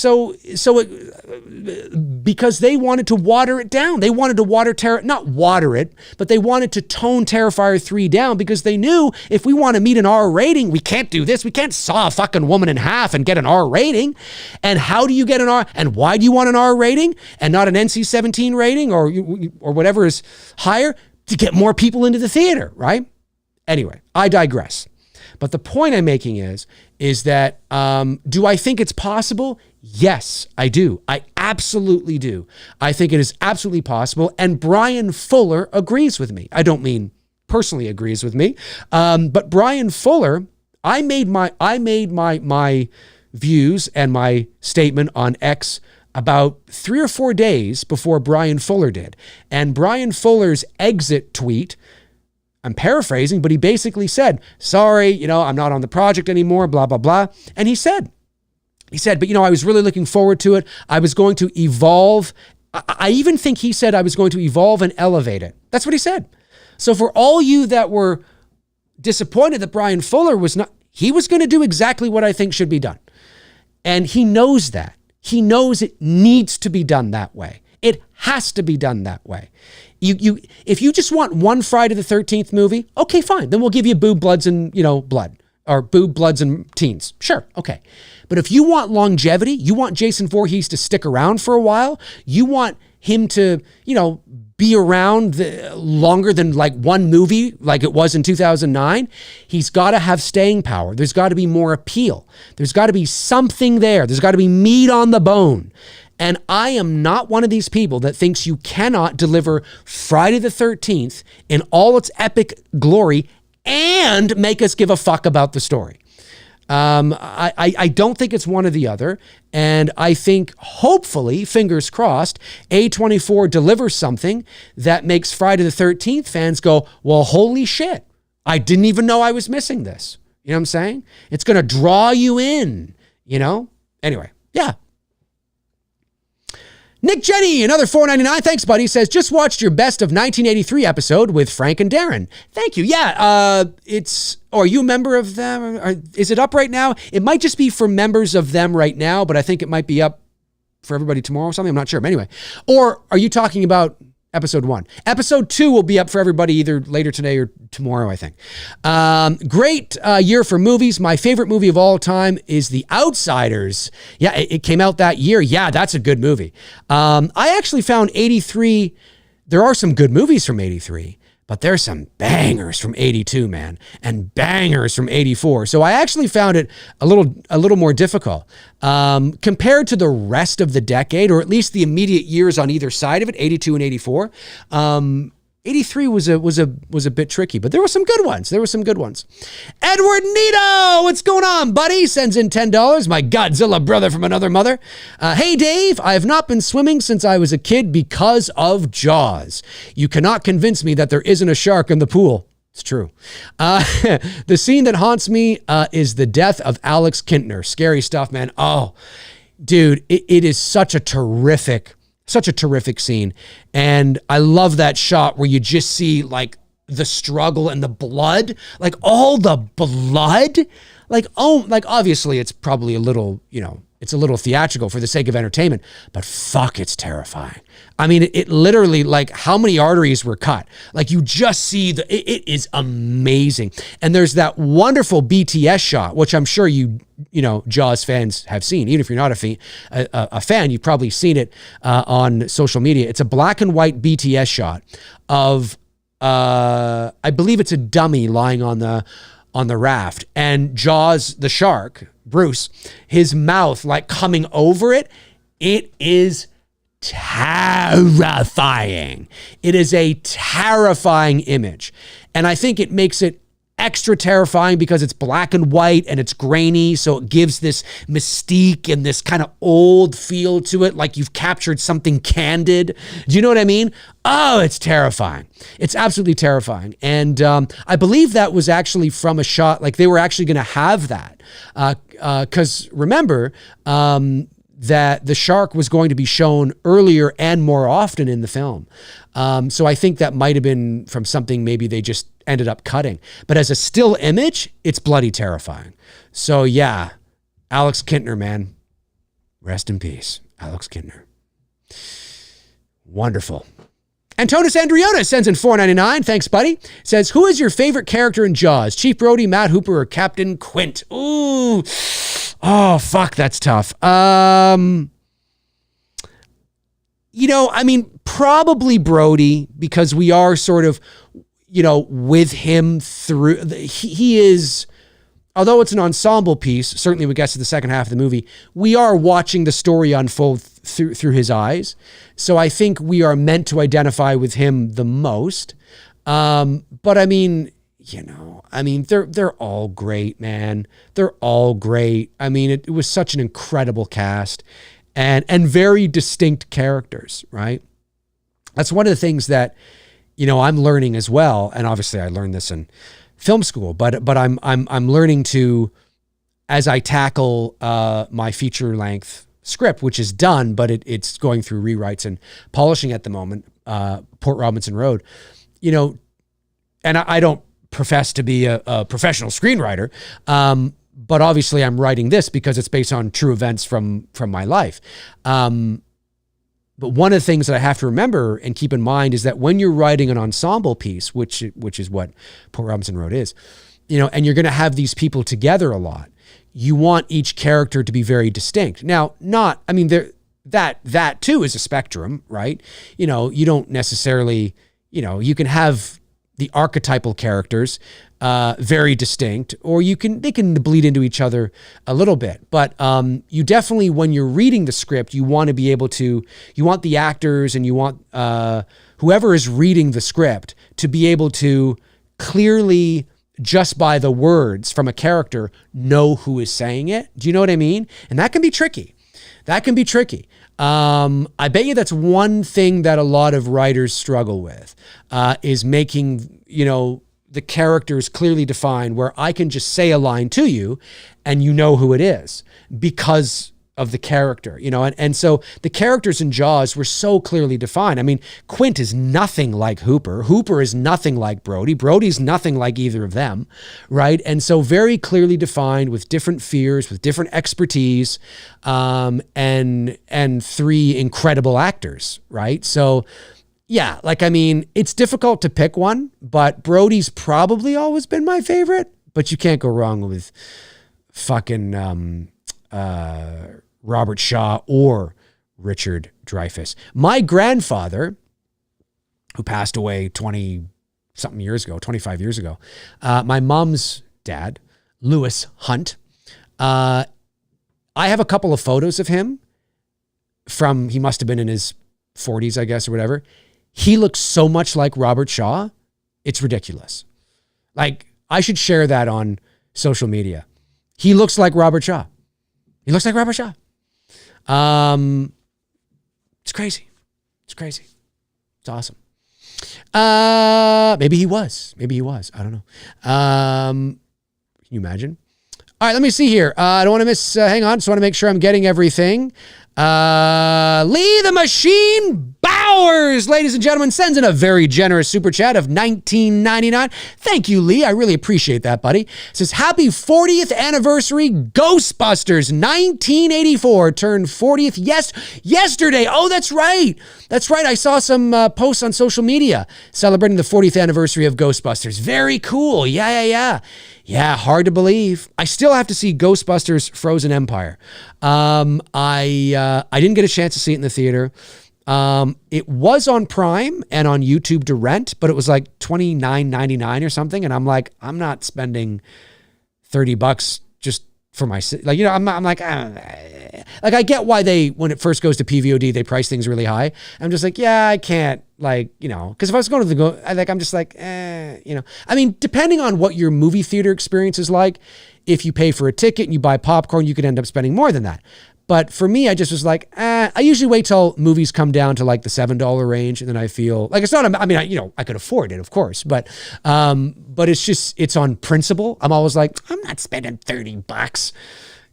because they wanted to water it down. They wanted to not water it, but they wanted to tone Terrifier 3 down, because they knew if we want to meet an R rating, we can't do this. We can't saw a fucking woman in half and get an R rating. And how do you get an R? And why do you want an R rating and not an NC-17 rating or whatever is higher? To get more people into the theater, right? Anyway, I digress. But the point I'm making is that do I think it's possible? Yes, I do. I absolutely do. I think it is absolutely possible. And Brian Fuller agrees with me. I don't mean personally agrees with me, but Brian Fuller, I made my views and my statement on X about 3 or 4 days before Brian Fuller did. And Brian Fuller's exit tweet, I'm paraphrasing, but he basically said, sorry, you know, I'm not on the project anymore, blah, blah, blah. And he said, but you know, I was really looking forward to it. I was going to evolve. I even think he said I was going to evolve and elevate it. That's what he said. So for all you that were disappointed that Brian Fuller he was going to do exactly what I think should be done. And he knows that. He knows it needs to be done that way. It has to be done that way. If you just want one Friday the 13th movie, okay, fine. Then we'll give you boob, bloods, and, you know, blood. Or boob, bloods, and teens. Sure, okay. But if you want longevity, you want Jason Voorhees to stick around for a while, you want him to, you know, be around longer than like one movie like it was in 2009, he's got to have staying power. There's got to be more appeal. There's got to be something there. There's got to be meat on the bone. And I am not one of these people that thinks you cannot deliver Friday the 13th in all its epic glory and make us give a fuck about the story. I don't think it's one or the other. And I think, hopefully, fingers crossed, A24 delivers something that makes Friday the 13th fans go, well, holy shit, I didn't even know I was missing this. You know what I'm saying? It's going to draw you in, you know? Anyway, yeah. Nick Jenny, another $4.99. Thanks, buddy. Says, just watched your best of 1983 episode with Frank and Darren. Thank you. Yeah, are you a member of them? Is it up right now? It might just be for members of them right now, but I think it might be up for everybody tomorrow or something? I'm not sure. But anyway, or are you talking about episode 1? Episode 2 will be up for everybody either later today or tomorrow, I think. Great year for movies. My favorite movie of all time is The Outsiders. Yeah, it came out that year. Yeah, that's a good movie. I actually found 83. There are some good movies from 83. But there's some bangers from 82, man, and bangers from 84. So I actually found it a little more difficult compared to the rest of the decade, or at least the immediate years on either side of it, 82 and 84. 83 was a bit tricky, but there were some good ones. Edward Nito, what's going on, buddy? Sends in $10. My Godzilla brother from another mother. Hey, Dave, I have not been swimming since I was a kid because of Jaws. You cannot convince me that there isn't a shark in the pool. It's true. The scene that haunts me is the death of Alex Kintner. Scary stuff, man. Oh, dude, it is such a terrific scene. And I love that shot where you just see like the struggle and the blood, like all the blood, like, oh, like obviously it's probably a little, it's a little theatrical for the sake of entertainment, but fuck, it's terrifying. I mean, it literally, like, how many arteries were cut? Like, you just see it is amazing. And there's that wonderful BTS shot, which I'm sure Jaws fans have seen. Even if you're not a fan, you've probably seen it on social media. It's a black and white BTS shot of, I believe it's a dummy lying on the raft, and Jaws, the shark, Bruce, his mouth like coming over it. It is terrifying. It is a terrifying image. And I think it makes it extra terrifying because it's black and white and it's grainy. So it gives this mystique and this kind of old feel to it, like you've captured something candid. Do you know what I mean? Oh, it's terrifying. It's absolutely terrifying. And I believe that was actually from a shot, like they were actually going to have that. Because remember, that the shark was going to be shown earlier and more often in the film. So I think that might have been from something maybe they just ended up cutting. But as a still image, it's bloody terrifying. So yeah, Alex Kintner, man. Rest in peace, Alex Kintner. Wonderful. Antonis Andriota sends in $4.99. Thanks, buddy. Says, who is your favorite character in Jaws? Chief Brody, Matt Hooper, or Captain Quint? Ooh. Oh, fuck, that's tough. Probably Brody, because we are sort of, with him through, he is, although it's an ensemble piece, certainly when it gets to the second half of the movie, we are watching the story unfold through his eyes. So I think we are meant to identify with him the most. But I mean, they're all great, man. They're all great. I mean, it was such an incredible cast and very distinct characters, right? That's one of the things that, I'm learning as well. And obviously I learned this in film school, but I'm learning to, as I tackle my feature length script, which is done, but it's going through rewrites and polishing at the moment, Port Robinson Road, and I don't profess to be a professional screenwriter, but obviously I'm writing this because it's based on true events from my life. But one of the things that I have to remember and keep in mind is that when you're writing an ensemble piece, which is what Port Robinson Road is, and you're going to have these people together a lot, you want each character to be very distinct. Now, that too is a spectrum, right? You don't necessarily, you can have the archetypal characters very distinct, or they can bleed into each other a little bit. But you definitely, when you're reading the script, you want to be able to, you want the actors and you want whoever is reading the script to be able to clearly, just by the words from a character, know who is saying it. Do you know what I mean? And that can be tricky. I bet you that's one thing that a lot of writers struggle with, is making, the characters clearly defined, where I can just say a line to you and you know who it is, because of the character, you know, and so the characters in Jaws were so clearly defined. I mean, Quint is nothing like Hooper. Hooper is nothing like Brody. Brody's nothing like either of them, right? And so very clearly defined with different fears, with different expertise, and three incredible actors, right? So yeah, like, I mean, it's difficult to pick one, but Brody's probably always been my favorite, but you can't go wrong with fucking, Robert Shaw or Richard Dreyfuss. My grandfather, who passed away 20-something years ago, 25 years ago, my mom's dad, Lewis Hunt, I have a couple of photos of him from, he must have been in his 40s, I guess, or whatever. He looks so much like Robert Shaw. It's ridiculous. Like, I should share that on social media. He looks like Robert Shaw. He looks like Robert Shaw. It's crazy. It's crazy. It's awesome. Maybe he was. Maybe he was. I don't know. Can you imagine? All right, let me see here. I don't want to miss, hang on. Just want to make sure I'm getting everything. Lee the Machine Bowers, ladies and gentlemen, sends in a very generous super chat of $19.99. Thank you, Lee. I really appreciate that, buddy. It says, happy 40th anniversary Ghostbusters. 1984 turned 40th yesterday. Oh, that's right. That's right. I saw some posts on social media celebrating the 40th anniversary of Ghostbusters. Very cool. Yeah. Yeah, hard to believe. I still have to see Ghostbusters Frozen Empire. I didn't get a chance to see it in the theater. It was on Prime and on YouTube to rent, but it was like $29.99 or something. And I'm like, I'm not spending $30 just for my, like, you know, I'm like, like, I get why they, when it first goes to PVOD, they price things really high. I'm just like, yeah, I can't, like, you know, because if I was going to I'm just like, you know, I mean, depending on what your movie theater experience is like, if you pay for a ticket and you buy popcorn, you could end up spending more than that. But for me, I just was like, I usually wait till movies come down to like the $7 range. And then I feel like it's not, I mean, you know, I could afford it, of course, but it's just, it's on principle. I'm always like, I'm not spending $30,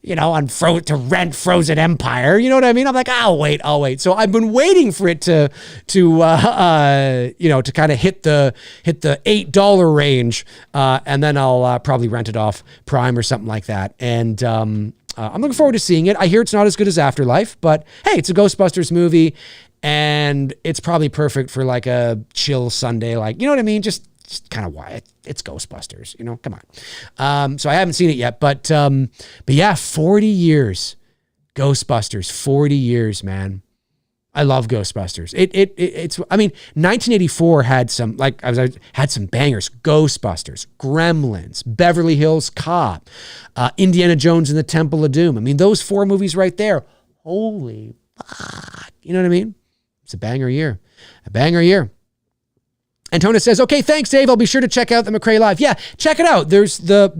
you know, on to rent Frozen Empire. You know what I mean? I'm like, I'll wait. So I've been waiting for it to you know, to kind of hit the $8 range. And then I'll probably rent it off Prime or something like that. And, I'm looking forward to seeing it. I hear it's not as good as Afterlife, but hey, it's a Ghostbusters movie and it's probably perfect for like a chill Sunday. Like, you know what I mean? Just kind of why it's Ghostbusters, you know, come on. So I haven't seen it yet, but yeah, 40 years, Ghostbusters, 40 years, man. I love Ghostbusters. It's, I mean, 1984 had some, like, had some bangers. Ghostbusters, Gremlins, Beverly Hills Cop, Indiana Jones and the Temple of Doom. I mean, those four movies right there. Holy fuck. You know what I mean? It's a banger year. Antonis says, okay, thanks, Dave. I'll be sure to check out the McRae Live. Yeah, check it out. There's the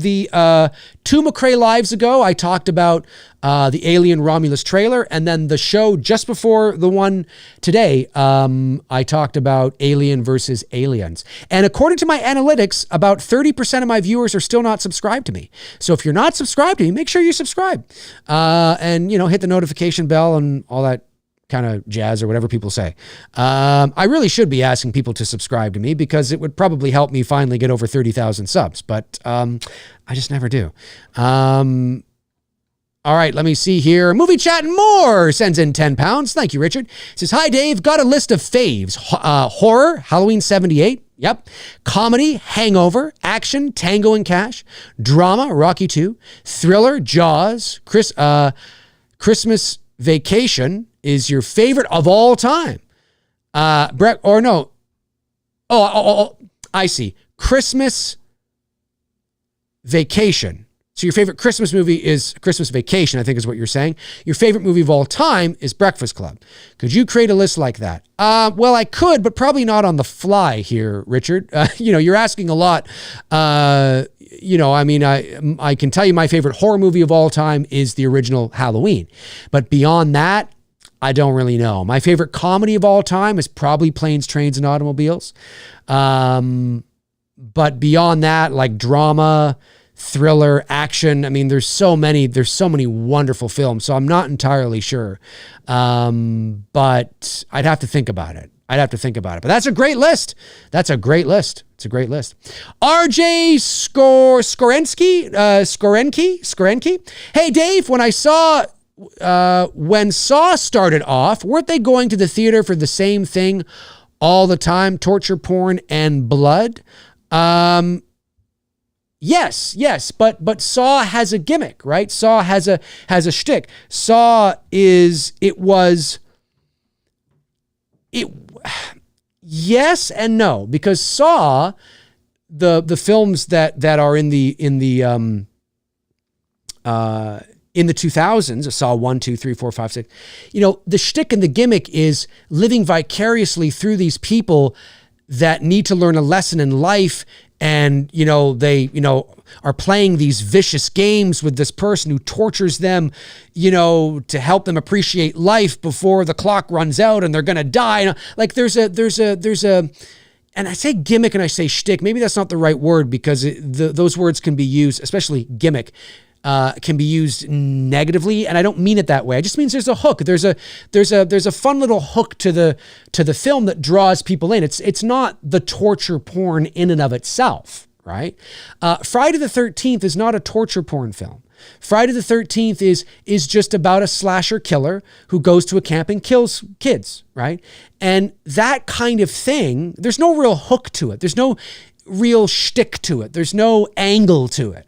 two McRae Lives ago, I talked about the Alien Romulus trailer, and then the show just before the one today, I talked about Alien versus Aliens. And according to my analytics, about 30% of my viewers are still not subscribed to me. So if you're not subscribed to me, make sure you subscribe. And, you know, hit the notification bell and all that kind of jazz or whatever people say. I really should be asking people to subscribe to me because it would probably help me finally get over 30,000 subs, but I just never do. All right, let me see here. Movie Chat and More sends in 10 pounds. Thank you, Richard. Says, hi, Dave. Got a list of faves. Horror, Halloween 78. Yep. Comedy, Hangover. Action, Tango and Cash. Drama, Rocky 2. Thriller, Jaws. Christmas Vacation is your favorite of all time. I see. Christmas Vacation. So your favorite Christmas movie is Christmas Vacation, I think is what you're saying. Your favorite movie of all time is Breakfast Club. Could you create a list like that? Well, I could, but probably not on the fly here, Richard. You know, you're asking a lot. You know, I mean, I can tell you my favorite horror movie of all time is the original Halloween. But beyond that, I don't really know. My favorite comedy of all time is probably Planes, Trains, and Automobiles. But beyond that, like drama, thriller, action. I mean, there's so many wonderful films. So I'm not entirely sure. But I'd have to think about it. But that's a great list. It's a great list. RJ Skorenki. Hey, Dave, when Saw started off, weren't they going to the theater for the same thing all the time? Torture porn and blood? Yes, but Saw has a gimmick, right? Saw has a shtick. Yes and no, because Saw, the films that are in the 2000s, Saw 1, 2, 3, 4, 5, 6, the shtick and the gimmick is living vicariously through these people that need to learn a lesson in life. And, they, are playing these vicious games with this person who tortures them, to help them appreciate life before the clock runs out and they're going to die. Like there's a, and I say gimmick and I say shtick. Maybe that's not the right word because those words can be used, especially gimmick, can be used negatively, and I don't mean it that way. It just means there's a hook. There's a fun little hook to the film that draws people in. It's not the torture porn in and of itself, right? Friday the 13th is not a torture porn film. Friday the 13th is just about a slasher killer who goes to a camp and kills kids, right? And that kind of thing, there's no real hook to it. There's no real shtick to it. There's no angle to it.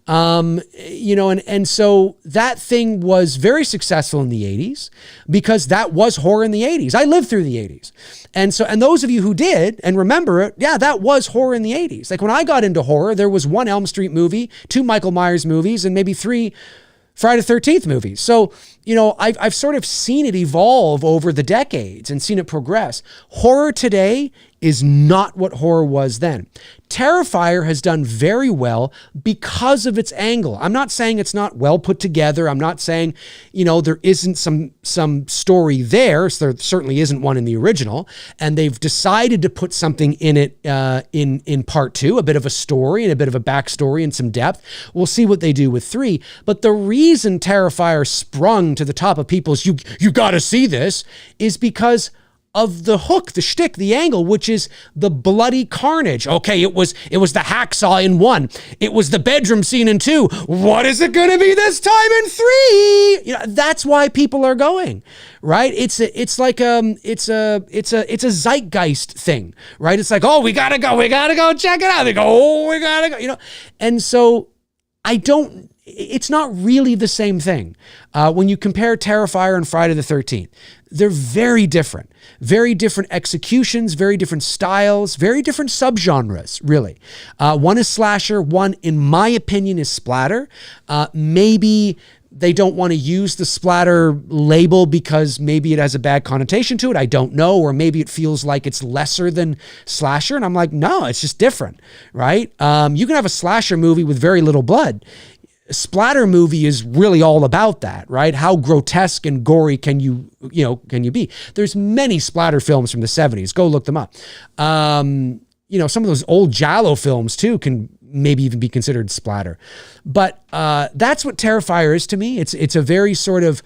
And so that thing was very successful in the 80s because that was horror in the 80s. I lived through the 80s. And those of you who did and remember it, yeah, that was horror in the 80s. Like when I got into horror, there was 1 Elm Street movie, 2 Michael Myers movies, and maybe 3 Friday the 13th movies. So, I've sort of seen it evolve over the decades and seen it progress. Horror today is not what horror was then. Terrifier has done very well because of its angle. I'm not saying it's not well put together. I'm not saying, there isn't some story there. So there certainly isn't one in the original. And they've decided to put something in it in part 2, a bit of a story and a bit of a backstory and some depth. We'll see what they do with 3. But the reason Terrifier sprung to the top of people's, you got to see this, is because of the hook, the shtick, the angle, which is the bloody carnage. Okay, it was the hacksaw in 1. It was the bedroom scene in 2. What is it going to be this time in 3? That's why people are going, right? It's a zeitgeist thing, right? It's like, oh, we gotta go check it out. They go, oh, we gotta go, and so it's not really the same thing. When you compare Terrifier and Friday the 13th, they're very different executions, very different styles, very different subgenres, really. One is slasher, one, in my opinion, is splatter. Maybe they don't want to use the splatter label because maybe it has a bad connotation to it. I don't know. Or maybe it feels like it's lesser than slasher. And I'm like, no, it's just different, right? You can have a slasher movie with very little blood. Splatter movie is really all about that, right? How grotesque and gory can you be? There's many splatter films from the 70s. Go look them up. Some of those old Giallo films too can maybe even be considered splatter. But that's what Terrifier is to me. It's a very sort of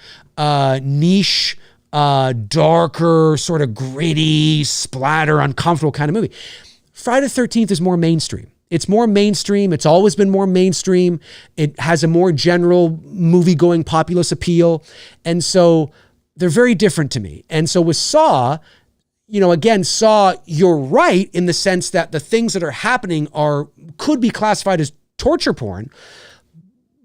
niche, darker, sort of gritty, splatter, uncomfortable kind of movie. Friday the 13th is more mainstream. It's more mainstream. It's always been more mainstream. It has a more general movie-going populace appeal. And so they're very different to me. And so with Saw, Saw, you're right in the sense that the things that are happening could be classified as torture porn.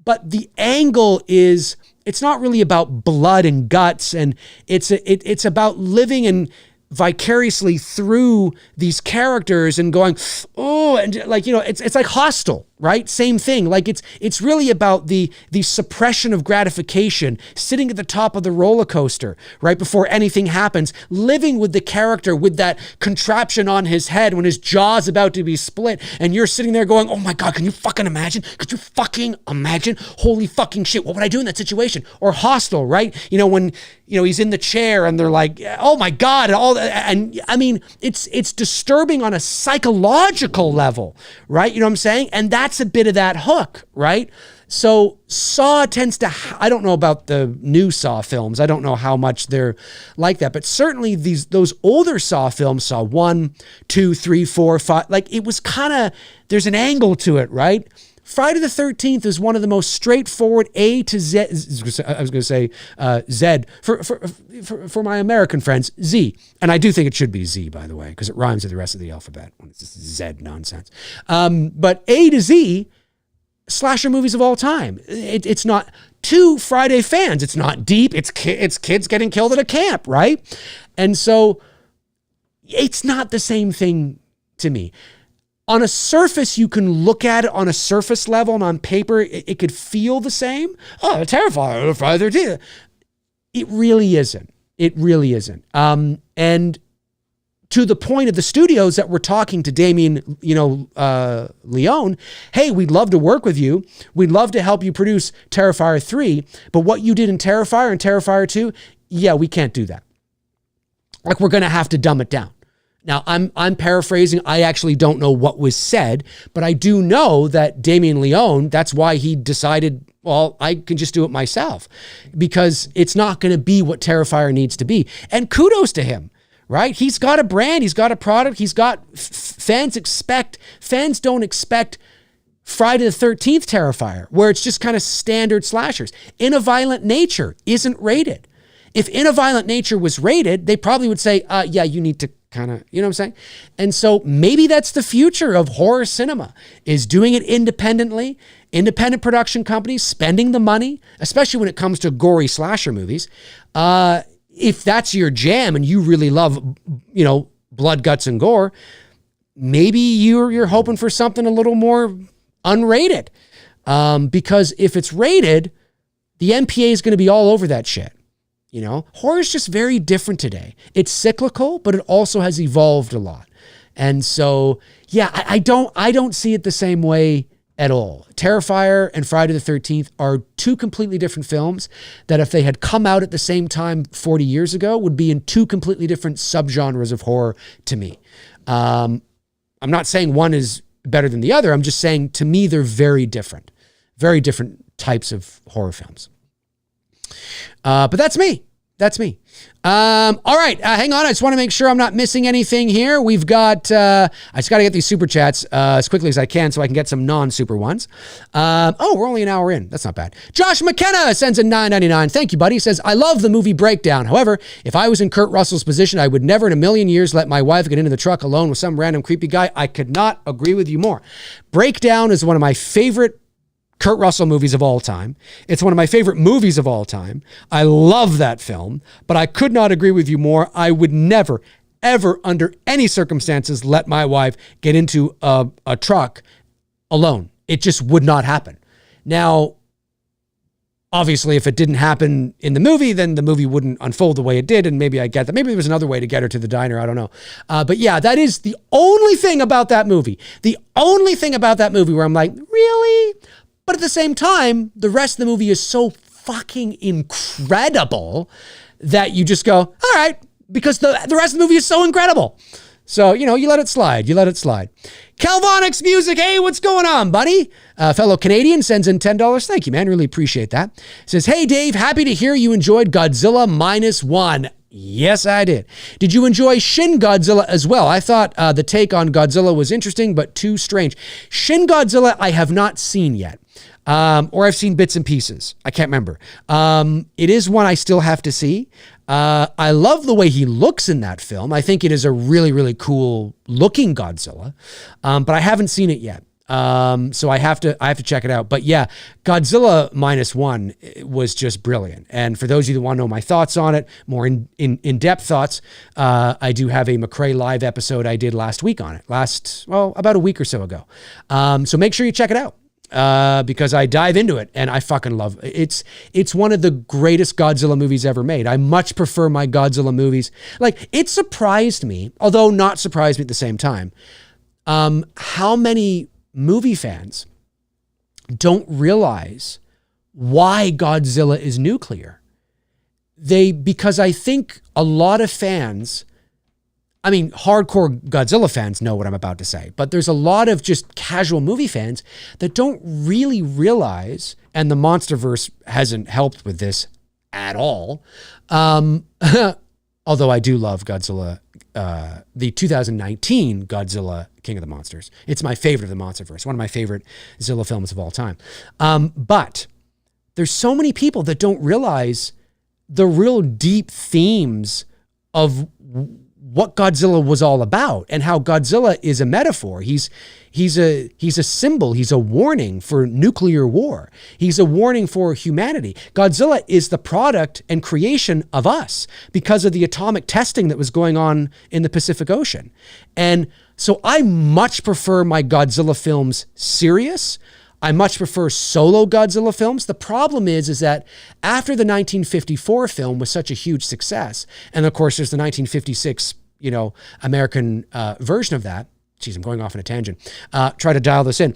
But the angle is, it's not really about blood and guts. And it's about living and vicariously through these characters and going, oh, and it's like Hostel, right? Same thing. Like it's really about the suppression of gratification, sitting at the top of the roller coaster right before anything happens, living with the character with that contraption on his head when his jaw's about to be split, and you're sitting there going, oh my God, can you fucking imagine? Could you fucking imagine? Holy fucking shit, what would I do in that situation? Or Hostel, right? When he's in the chair and they're like, oh my God, and I mean, it's disturbing on a psychological level, right? You know what I'm saying? And that's that's a bit of that hook, right? So Saw tends to, I don't know about the new Saw films. I don't know how much they're like that, but certainly those older Saw films, Saw 1, 2, 3, 4, 5, like it was kind of, there's an angle to it, right? Friday the 13th is one of the most straightforward A to Z. I was going to say Z for my American friends, Z. And I do think it should be Z, by the way, because it rhymes with the rest of the alphabet when it's just Z nonsense. But A to Z, slasher movies of all time. It's not to Friday fans. It's not deep. It's kids getting killed at a camp, right? And so it's not the same thing to me. On a surface, you can look at it on a surface level, and on paper, it could feel the same. Oh, Terrifier, Friday the 13th. It really isn't. It really isn't. And to the point of the studios that were talking to Damien, Leone, hey, we'd love to work with you. We'd love to help you produce Terrifier 3, but what you did in Terrifier and Terrifier 2, yeah, we can't do that. Like, we're going to have to dumb it down. Now, I'm paraphrasing. I actually don't know what was said, but I do know that Damien Leone, that's why he decided, well, I can just do it myself, because it's not going to be what Terrifier needs to be. And kudos to him, right? He's got a brand. He's got a product. He's got fans don't expect Friday the 13th Terrifier, where it's just kind of standard slashers. In a Violent Nature isn't rated. If In a Violent Nature was rated, they probably would say, yeah, you need to kind of, you know what I'm saying? And so maybe that's the future of horror cinema, is doing it independently, independent production companies, spending the money, especially when it comes to gory slasher movies. If that's your jam and you really love, blood, guts, and gore, maybe you're hoping for something a little more unrated. Because if it's rated, the MPA is going to be all over that shit. Horror is just very different today. It's cyclical, but it also has evolved a lot. And so, yeah, I don't see it the same way at all. Terrifier and Friday the 13th are two completely different films that, if they had come out at the same time 40 years ago, would be in two completely different subgenres of horror to me. I'm not saying one is better than the other. I'm just saying, to me, they're very different types of horror films. But that's me. All right. Hang on. I just want to make sure I'm not missing anything here. We've got, I just got to get these super chats as quickly as I can so I can get some non-super ones. We're only an hour in. That's not bad. Josh McKenna sends a $9.99. Thank you, buddy. He says, I love the movie Breakdown. However, if I was in Kurt Russell's position, I would never in a million years let my wife get into the truck alone with some random creepy guy. I could not agree with you more. Breakdown is one of my favorite Kurt Russell movies of all time. It's one of my favorite movies of all time. I love that film, but I could not agree with you more. I would never, ever, under any circumstances, let my wife get into a truck alone. It just would not happen. Now, obviously, if it didn't happen in the movie, then the movie wouldn't unfold the way it did, and maybe I get that. Maybe there was another way to get her to the diner. I don't know. But yeah, that is the only thing about that movie. The only thing about that movie where I'm like, really? But at the same time, the rest of the movie is so fucking incredible that you just go, all right, because the rest of the movie is so incredible. So, you let it slide. Calvonics Music, hey, what's going on, buddy? Fellow Canadian sends in $10. Thank you, man. Really appreciate that. Says, hey, Dave, happy to hear you enjoyed Godzilla -1. Yes, I did. Did you enjoy Shin Godzilla as well? I thought the take on Godzilla was interesting, but too strange. Shin Godzilla, I have not seen yet. Or I've seen bits and pieces. I can't remember. It is one I still have to see. I love the way he looks in that film. I think it is a really, really cool looking Godzilla. But I haven't seen it yet. So I have to check it out. But yeah, Godzilla -1 was just brilliant. And for those of you that want to know my thoughts on it, more in-depth thoughts, I do have a McRae live episode I did last week on it. About a week or so ago. So make sure you check it out. Because I dive into it and I fucking love it. It's one of the greatest Godzilla movies ever made. I much prefer my Godzilla movies. Like, it surprised me, although not surprised me at the same time, how many movie fans don't realize why Godzilla is nuclear. Because I think a lot of fans I mean, hardcore Godzilla fans know what I'm about to say, but there's a lot of just casual movie fans that don't really realize, and the Monsterverse hasn't helped with this at all. Although I do love Godzilla, the 2019 Godzilla King of the Monsters. It's my favorite of the Monsterverse, one of my favorite Zilla films of all time. But there's so many people that don't realize the real deep themes of what Godzilla was all about and how Godzilla is a metaphor. He's a symbol. He's a warning for nuclear war. He's a warning for humanity. Godzilla is the product and creation of us because of the atomic testing that was going on in the Pacific Ocean. And so I much prefer my Godzilla films serious. I much prefer solo Godzilla films. The problem is that after the 1954 film was such a huge success, and of course there's the 1956, American version of that. Geez, I'm going off on a tangent. Try to dial this in.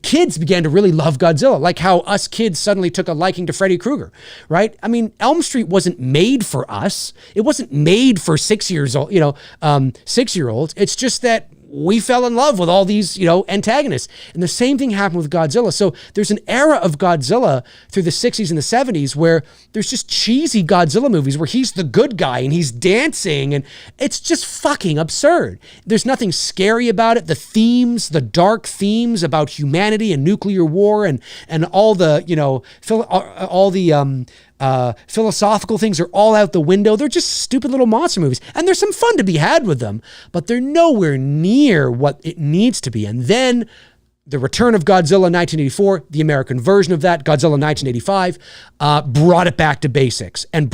Kids began to really love Godzilla, like how us kids suddenly took a liking to Freddy Krueger, right? I mean, Elm Street wasn't made for us. It wasn't made for 6-year-olds, 6-year-olds. It's just that we fell in love with all these, antagonists. And the same thing happened with Godzilla. So there's an era of Godzilla through the 60s and the 70s where there's just cheesy Godzilla movies where he's the good guy and he's dancing and it's just fucking absurd. There's nothing scary about it. The themes, the dark themes about humanity and nuclear war and all the, philosophical things are all out the window. They're just stupid little monster movies. And there's some fun to be had with them, but they're nowhere near what it needs to be. And then the return of Godzilla in 1984, the American version of that, Godzilla 1985, brought it back to basics and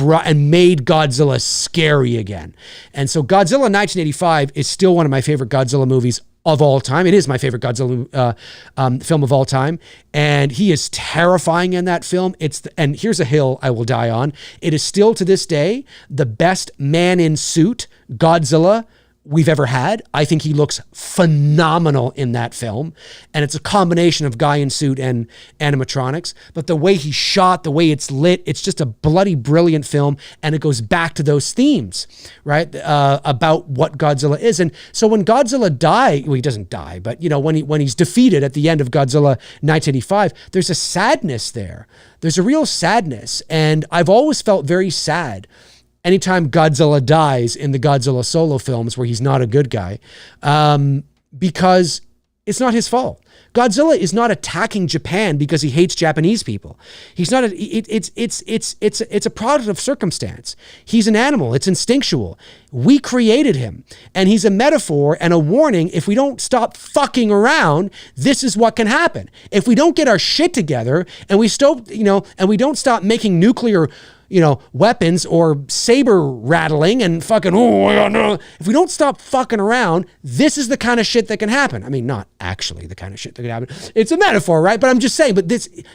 made Godzilla scary again. And so Godzilla 1985 is still one of my favorite Godzilla movies of all time. It is my favorite Godzilla film of all time. And he is terrifying in that film. And here's a hill I will die on. It is still to this day the best man in suit Godzilla we've ever had. I think he looks phenomenal in that film. And it's a combination of guy in suit and animatronics. But the way he's shot, the way it's lit, it's just a bloody brilliant film. And it goes back to those themes, right? About what Godzilla is. And so when Godzilla dies, well, he doesn't die, but when he's defeated at the end of Godzilla 1985, there's a sadness there. There's a real sadness. And I've always felt very sad anytime Godzilla dies in the Godzilla solo films where he's not a good guy, because it's not his fault. Godzilla is not attacking Japan because he hates Japanese people. He's not. It's a product of circumstance. He's an animal. It's instinctual. We created him, and he's a metaphor and a warning. If we don't stop fucking around, this is what can happen. If we don't get our shit together, and we don't stop making nuclear weapons or saber rattling and fucking, if we don't stop fucking around, this is the kind of shit that can happen. I mean, not actually the kind of shit that can happen. It's a metaphor, right? But I'm just saying,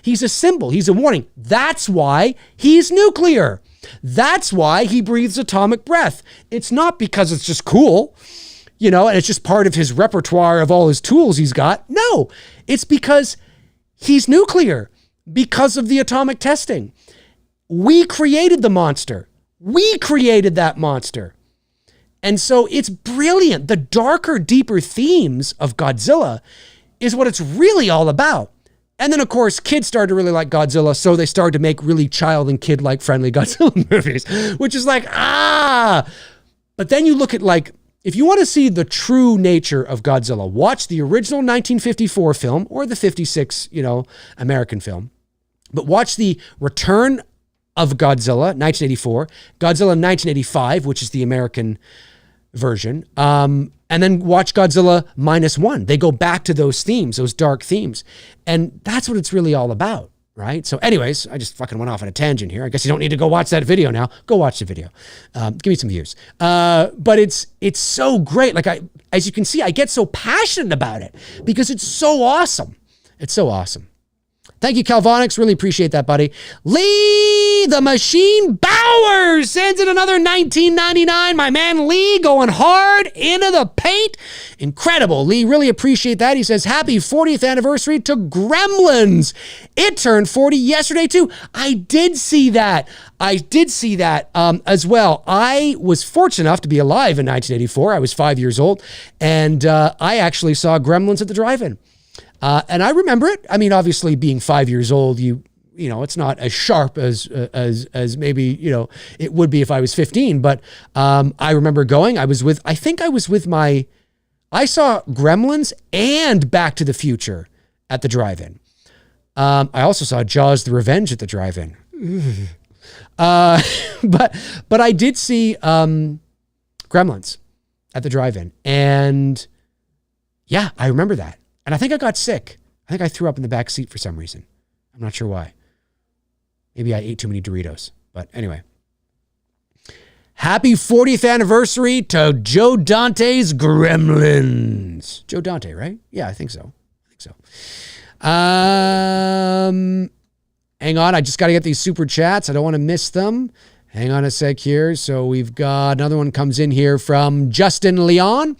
he's a symbol. He's a warning. That's why he's nuclear. That's why he breathes atomic breath. It's not because it's just cool, and it's just part of his repertoire of all his tools he's got. No, it's because he's nuclear because of the atomic testing. We created the monster. We created that monster. And so it's brilliant. The darker, deeper themes of Godzilla is what it's really all about. And then, of course, kids started to really like Godzilla, so they started to make really child and kid-like friendly Godzilla movies, which is like, But then you look at, if you want to see the true nature of Godzilla, watch the original 1954 film or the 56, American film. But watch the return of Godzilla, 1984, Godzilla 1985, which is the American version, and then watch Godzilla -1. They go back to those themes, those dark themes, and that's what it's really all about, right? So anyways, I just fucking went off on a tangent here. I guess you don't need to go watch that video now. Go watch the video. Give me some views. But it's so great. As you can see, I get so passionate about it because it's so awesome. It's so awesome. Thank you, Calvonics. Really appreciate that, buddy. Lee the Machine Bowers sends in another $19.99. My man Lee going hard into the paint. Incredible. Lee, really appreciate that. He says, happy 40th anniversary to Gremlins. It turned 40 yesterday, too. I did see that as well. I was fortunate enough to be alive in 1984. I was 5 years old, and I actually saw Gremlins at the drive-in. And I remember it. I mean, obviously, being 5 years old, you know, it's not as sharp as maybe, you know, it would be if I was 15. But I remember going. I saw Gremlins and Back to the Future at the drive-in. I also saw Jaws: The Revenge at the drive-in. But I did see Gremlins at the drive-in, and yeah, I remember that. And I think I got sick. I think I threw up in the back seat for some reason. I'm not sure why. Maybe I ate too many Doritos. But anyway. Happy 40th anniversary to Joe Dante's Gremlins. Joe Dante, right? Yeah, I think so. Hang on. I just got to get these super chats. I don't want to miss them. Hang on a sec here. So we've got another one comes in here from Justin Leon.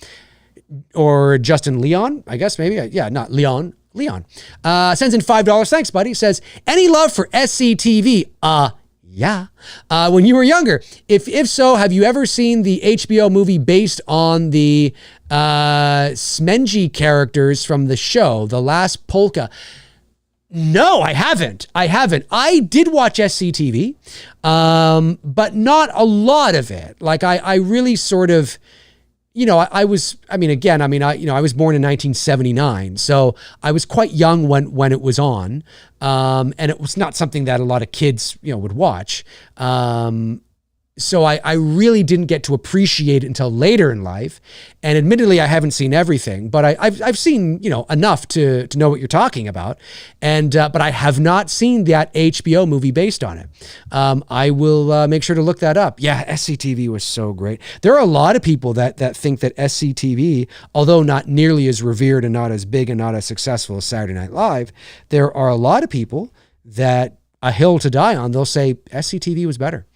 Or Justin Leon, I guess maybe. Yeah, not Leon. Sends in $5. Thanks, buddy. Says, any love for SCTV? Yeah. When you were younger. If so, have you ever seen the HBO movie based on the Smenji characters from the show, The Last Polka? No, I haven't. I did watch SCTV, but not a lot of it. Like I really sort of, you know, I was born in 1979, so I was quite young when it was on, and it was not something that a lot of kids, you know, would watch. So I really didn't get to appreciate it until later in life. And admittedly, I haven't seen everything, but I've seen, you know, enough to know what you're talking about. And but I have not seen that HBO movie based on it. I will make sure to look that up. Yeah, SCTV was so great. There are a lot of people that think that SCTV, although not nearly as revered and not as big and not as successful as Saturday Night Live, there are a lot of people that a hill to die on. They'll say SCTV was better.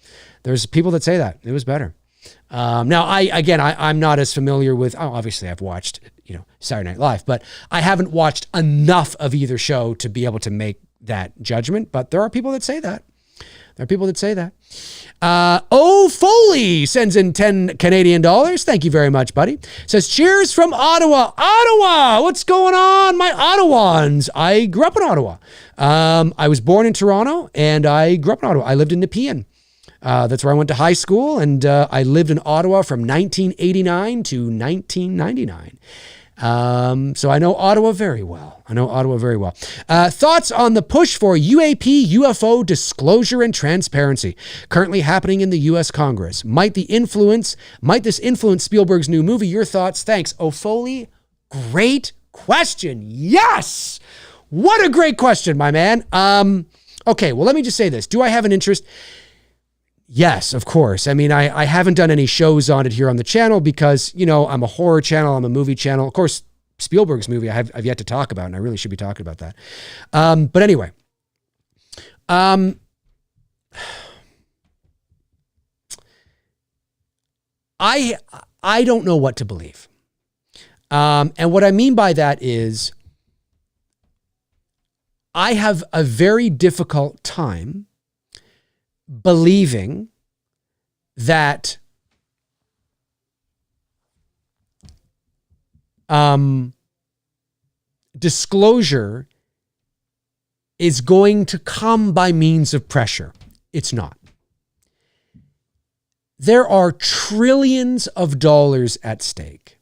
There's people that say that it was better. Now, I'm not as familiar with. Obviously, I've watched, you know, Saturday Night Live, but I haven't watched enough of either show to be able to make that judgment. But there are people that say that. Foley sends in 10 Canadian dollars. Thank you very much, buddy. Says, cheers from Ottawa. Ottawa, what's going on, my Ottawans? I grew up in Ottawa. I was born in Toronto, and I grew up in Ottawa. I lived in Nepean. That's where I went to high school, and I lived in Ottawa from 1989 to 1999. So I know Ottawa very well. Thoughts on the push for UAP, UFO disclosure and transparency currently happening in the U.S. Congress? Might this influence Spielberg's new movie? Your thoughts? Thanks. Foley, great question. Yes! What a great question, my man. Okay, well, let me just say this. Do I have an interest? Yes, of course. I mean, I haven't done any shows on it here on the channel because, you know, I'm a horror channel. I'm a movie channel. Of course, Spielberg's movie I've yet to talk about, and I really should be talking about that. But anyway, I don't know what to believe. And what I mean by that is I have a very difficult time believing that disclosure is going to come by means of pressure. It's not. There are trillions of dollars at stake.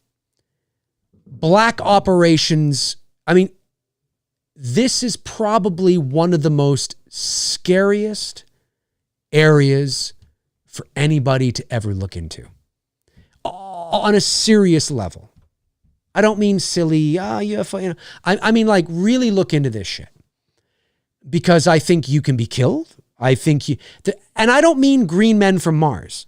Black operations. I mean, this is probably one of the most scariest areas for anybody to ever look into on a serious level. I don't mean silly, UFO, you know. I mean, like, really look into this shit, because I think you can be killed. I think and I don't mean green men from Mars.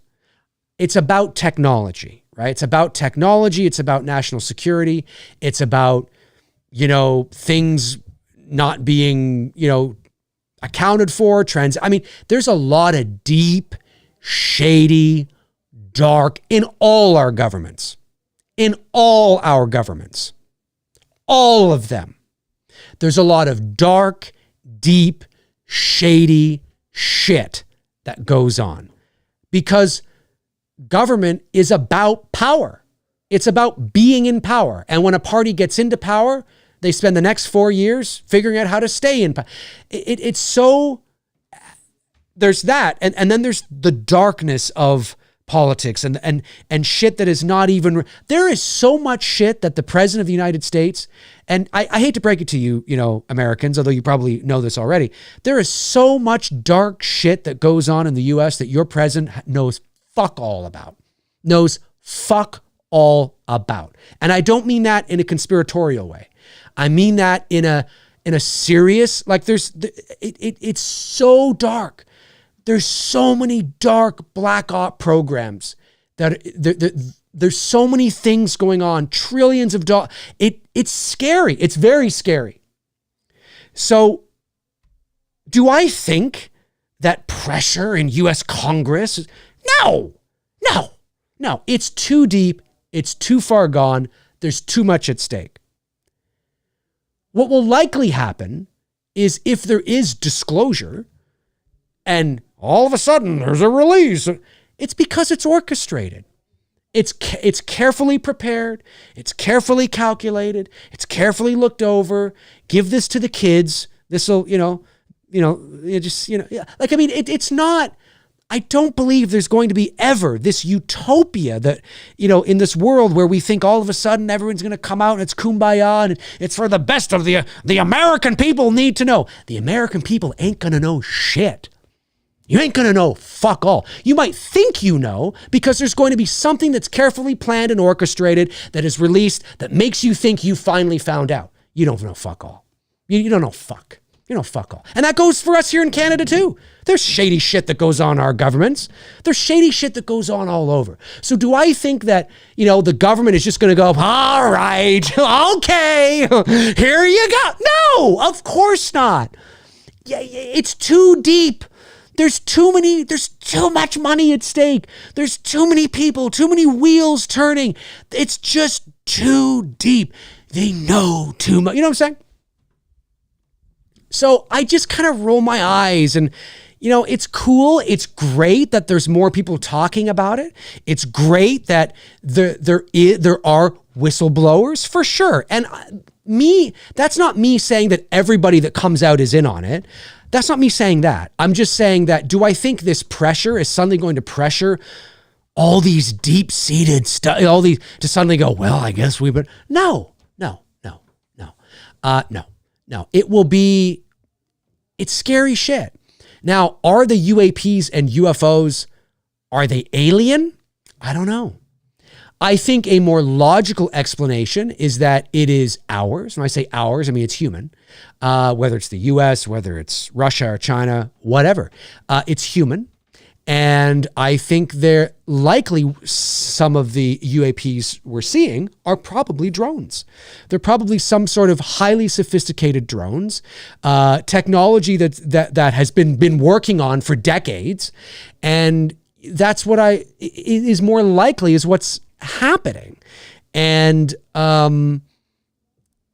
It's about technology, right? It's about technology. It's about national security. It's about, you know, things not being, accounted for, there's a lot of deep, shady, dark in all our governments. In all our governments. All of them. There's a lot of dark, deep, shady shit that goes on. Because government is about power. It's about being in power. And when a party gets into power, they spend the next 4 years figuring out how to stay in power. It's so, there's that. And then there's the darkness of politics and shit that is not even, there is so much shit that the president of the United States, and I hate to break it to you, Americans, although you probably know this already, there is so much dark shit that goes on in the US that your president knows fuck all about. Knows fuck all about. And I don't mean that in a conspiratorial way. I mean that in a serious, like it's so dark. There's so many dark black op programs that there's so many things going on, trillions of dollars. It's scary. It's very scary. So do I think that pressure in US Congress? No. It's too deep. It's too far gone. There's too much at stake. What will likely happen is if there is disclosure and all of a sudden there's a release, it's because it's orchestrated. It's carefully prepared. It's carefully calculated. It's carefully looked over. Give this to the kids. This will, it's not, I don't believe there's going to be ever this utopia that, in this world where we think all of a sudden everyone's going to come out and it's kumbaya and it's for the best of the American people need to know. The American people ain't going to know shit. You ain't going to know fuck all. You might think you know because there's going to be something that's carefully planned and orchestrated that is released that makes you think you finally found out. You don't know fuck all. You don't know fuck. You know fuck all. And that goes for us here in Canada too. There's shady shit that goes on in our governments. There's shady shit that goes on all over. So do I think that, the government is just going to go, all right, okay, here you go. No, of course not. Yeah, it's too deep. There's too much money at stake. There's too many people, too many wheels turning. It's just too deep. They know too much. You know what I'm saying? So I just kind of roll my eyes and, it's cool. It's great that there's more people talking about it. It's great that there are whistleblowers for sure. And that's not me saying that everybody that comes out is in on it. That's not me saying that. I'm just saying that, do I think this pressure is suddenly going to pressure all these deep-seated stuff, all these, to suddenly go, well, I guess we've been, no. It's scary shit. Now, are the UAPs and UFOs, are they alien? I don't know. I think a more logical explanation is that it is ours. When I say ours, I mean it's human. Whether it's the US, whether it's Russia or China, whatever. It's human. And I think they're likely some of the UAPs we're seeing are probably drones. They're probably some sort of highly sophisticated drones, technology that has been working on for decades. And that's what is more likely is what's happening. And,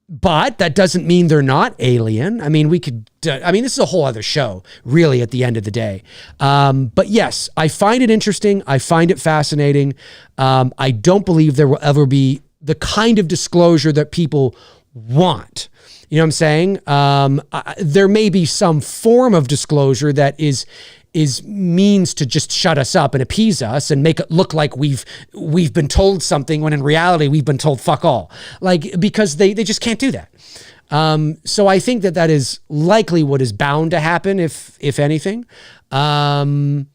but that doesn't mean they're not alien. I mean, this is a whole other show, really, at the end of the day. But yes, I find it interesting. I find it fascinating. I don't believe there will ever be the kind of disclosure that people want. You know what I'm saying? There may be some form of disclosure that is means to just shut us up and appease us and make it look like we've been told something when in reality we've been told fuck all. Like, because they just can't do that. So I think that is likely what is bound to happen, if anything. And,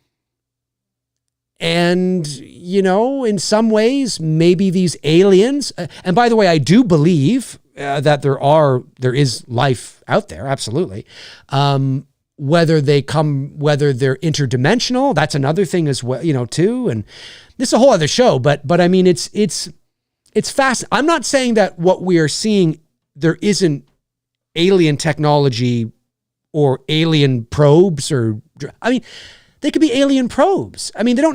in some ways, maybe these aliens, and by the way, I do believe that there is life out there. Absolutely. Whether they're interdimensional, that's another thing as well, too. And this is a whole other show, but I mean, it's fast. I'm not saying that what we are seeing, there isn't alien technology or alien probes they could be alien probes. I mean, they don't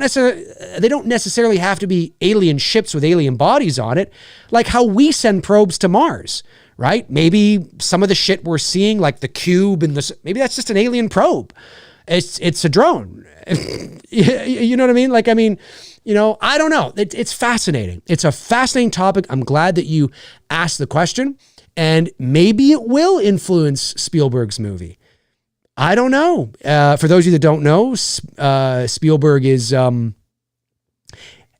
necessarily have to be alien ships with alien bodies on it, like how we send probes to Mars, right? Maybe some of the shit we're seeing, like the cube and maybe that's just an alien probe. It's a drone. You know what I mean? Like, I mean, I don't know. It's fascinating. It's a fascinating topic. I'm glad that you asked the question, and maybe it will influence Spielberg's movie. I don't know. For those of you that don't know, Spielberg is,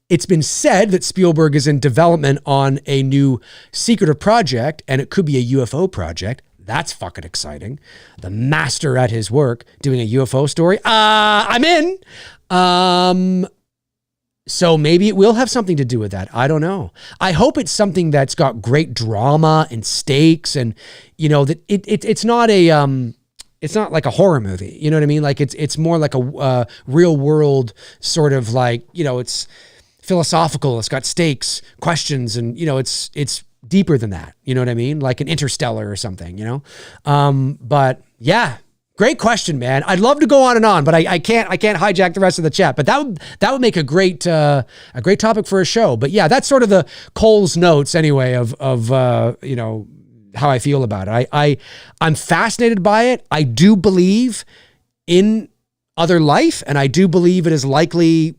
it's been said that Spielberg is in development on a new secretive project, and it could be a UFO project. That's fucking exciting. The master at his work doing a UFO story. I'm in. So maybe it will have something to do with that. I don't know. I hope it's something that's got great drama and stakes, and that it's not a it's not like a horror movie. You know what I mean? Like it's more like a real world sort of like, it's philosophical. It's got stakes, questions, and it's deeper than that. You know what I mean? Like an Interstellar or something, but yeah, great question, man. I'd love to go on and on, but I can't hijack the rest of the chat, but that would make a great topic for a show. But yeah, that's sort of the Cole's notes anyway of how I feel about it. I'm fascinated by it. I do believe in other life, and I do believe it is likely.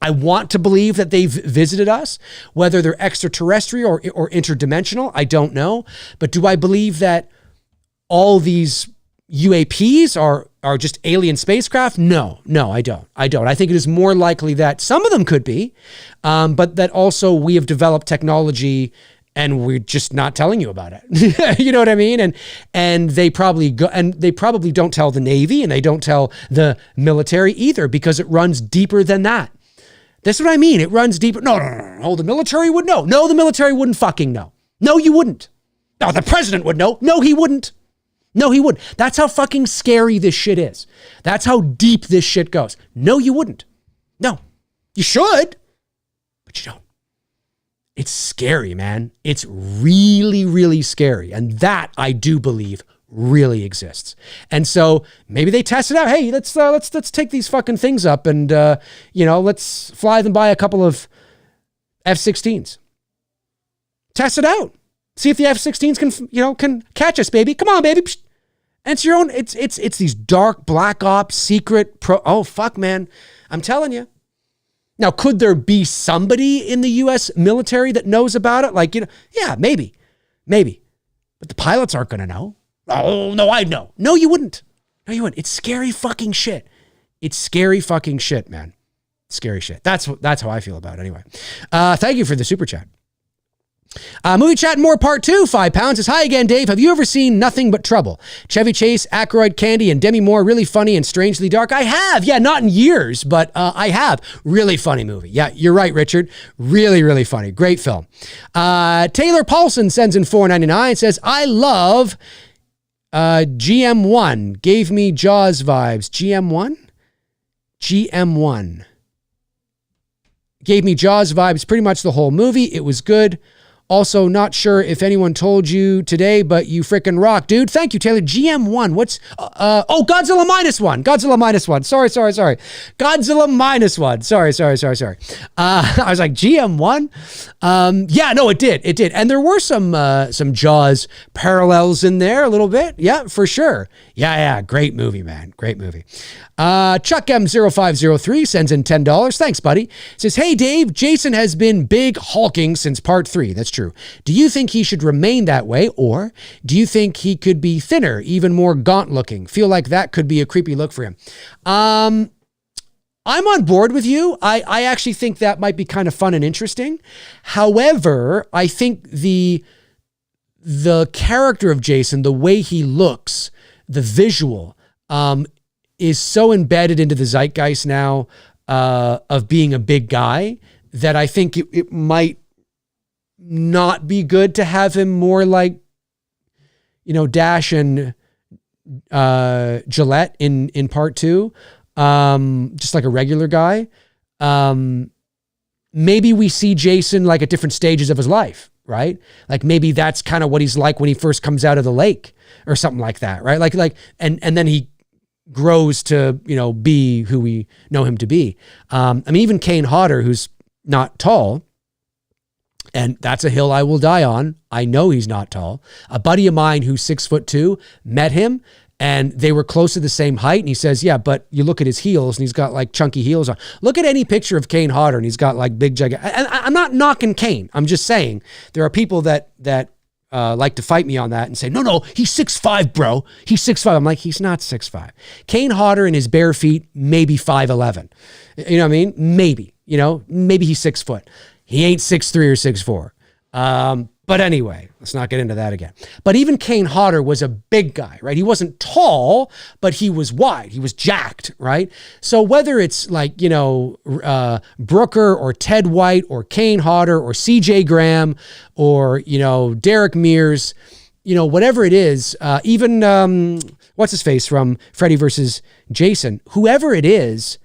I want to believe that they've visited us, whether they're extraterrestrial or interdimensional. I don't know. But do I believe that all these UAPs are just alien spacecraft? No, I don't. I think it is more likely that some of them could be, but that also we have developed technology and we're just not telling you about it. You know what I mean? And they probably don't tell the Navy, and they don't tell the military either, because it runs deeper than that. That's what I mean. It runs deeper. No. Oh, the military would know. No, the military wouldn't fucking know. No, you wouldn't. No, the president would know. No, he wouldn't. No, he wouldn't. That's how fucking scary this shit is. That's how deep this shit goes. No, you wouldn't. No, you should, but you don't. It's scary, man. It's really, really scary. And that I do believe really exists. And so maybe they test it out. Hey, let's take these fucking things up and, let's fly them by a couple of F-16s. Test it out. See if the F-16s can catch us, baby. Come on, baby. And it's your own, it's these dark black ops, secret oh, fuck, man. I'm telling you. Now, could there be somebody in the U.S. military that knows about it? Like, yeah, maybe. But the pilots aren't going to know. Oh, no, I'd know. No, you wouldn't. No, you wouldn't. It's scary fucking shit. It's scary fucking shit, man. Scary shit. That's how I feel about it anyway. Thank you for the super chat. Movie Chat and More Part 2, £5 says, hi again, Dave. Have you ever seen Nothing But Trouble? Chevy Chase, Aykroyd, Candy, and Demi Moore. Really funny and strangely dark. I have. Yeah, not in years, but I have. Really funny movie. Yeah, you're right, Richard. Really, really funny. Great film. Taylor Paulson sends in $4.99. Says, I love GM1. Gave me Jaws vibes. GM1? GM1. Gave me Jaws vibes pretty much the whole movie. It was good. Also, not sure if anyone told you today, but you frickin' rock, dude. Thank you, Taylor. GM1. What's, Godzilla -1. Godzilla -1. Sorry. Godzilla -1. Sorry. I was like, GM1? Yeah, no, it did. And there were some Jaws parallels in there a little bit. Yeah, for sure. Yeah. Great movie, man. Great movie. Chuck M0503 sends in $10. Thanks, buddy. Says, hey, Dave, Jason has been big hulking since part 3. That's true. Do you think he should remain that way, or do you think he could be thinner, even more gaunt looking? Feel like that could be a creepy look for him. I'm on board with you. I actually think that might be kind of fun and interesting. However, I think the character of Jason, the way he looks, the visual, is so embedded into the zeitgeist now of being a big guy that I think it might not be good to have him more like, Dash and Gillette in part 2, just like a regular guy. Maybe we see Jason like at different stages of his life, right? Like maybe that's kind of what he's like when he first comes out of the lake or something like that, right? And then he grows to, be who we know him to be. Even Kane Hodder, who's not tall, and that's a hill I will die on. I know he's not tall. A buddy of mine who's 6'2" met him, and they were close to the same height. And he says, yeah, but you look at his heels and he's got like chunky heels on. Look at any picture of Kane Hodder and he's got like big, gigantic. And I'm not knocking Kane. I'm just saying there are people that like to fight me on that and say, no, he's 6'5", bro. He's 6'5". I'm like, he's not 6'5". Kane Hodder in his bare feet, maybe 5'11". You know what I mean? Maybe, maybe he's 6 foot. He ain't 6'3" or 6'4". But anyway, let's not get into that again. But even Kane Hodder was a big guy, right? He wasn't tall, but he was wide. He was jacked, right? So whether it's like, Brooker or Ted White or Kane Hodder or CJ Graham or, Derek Mears, whatever it is, even, what's his face from Freddy versus Jason, whoever it is,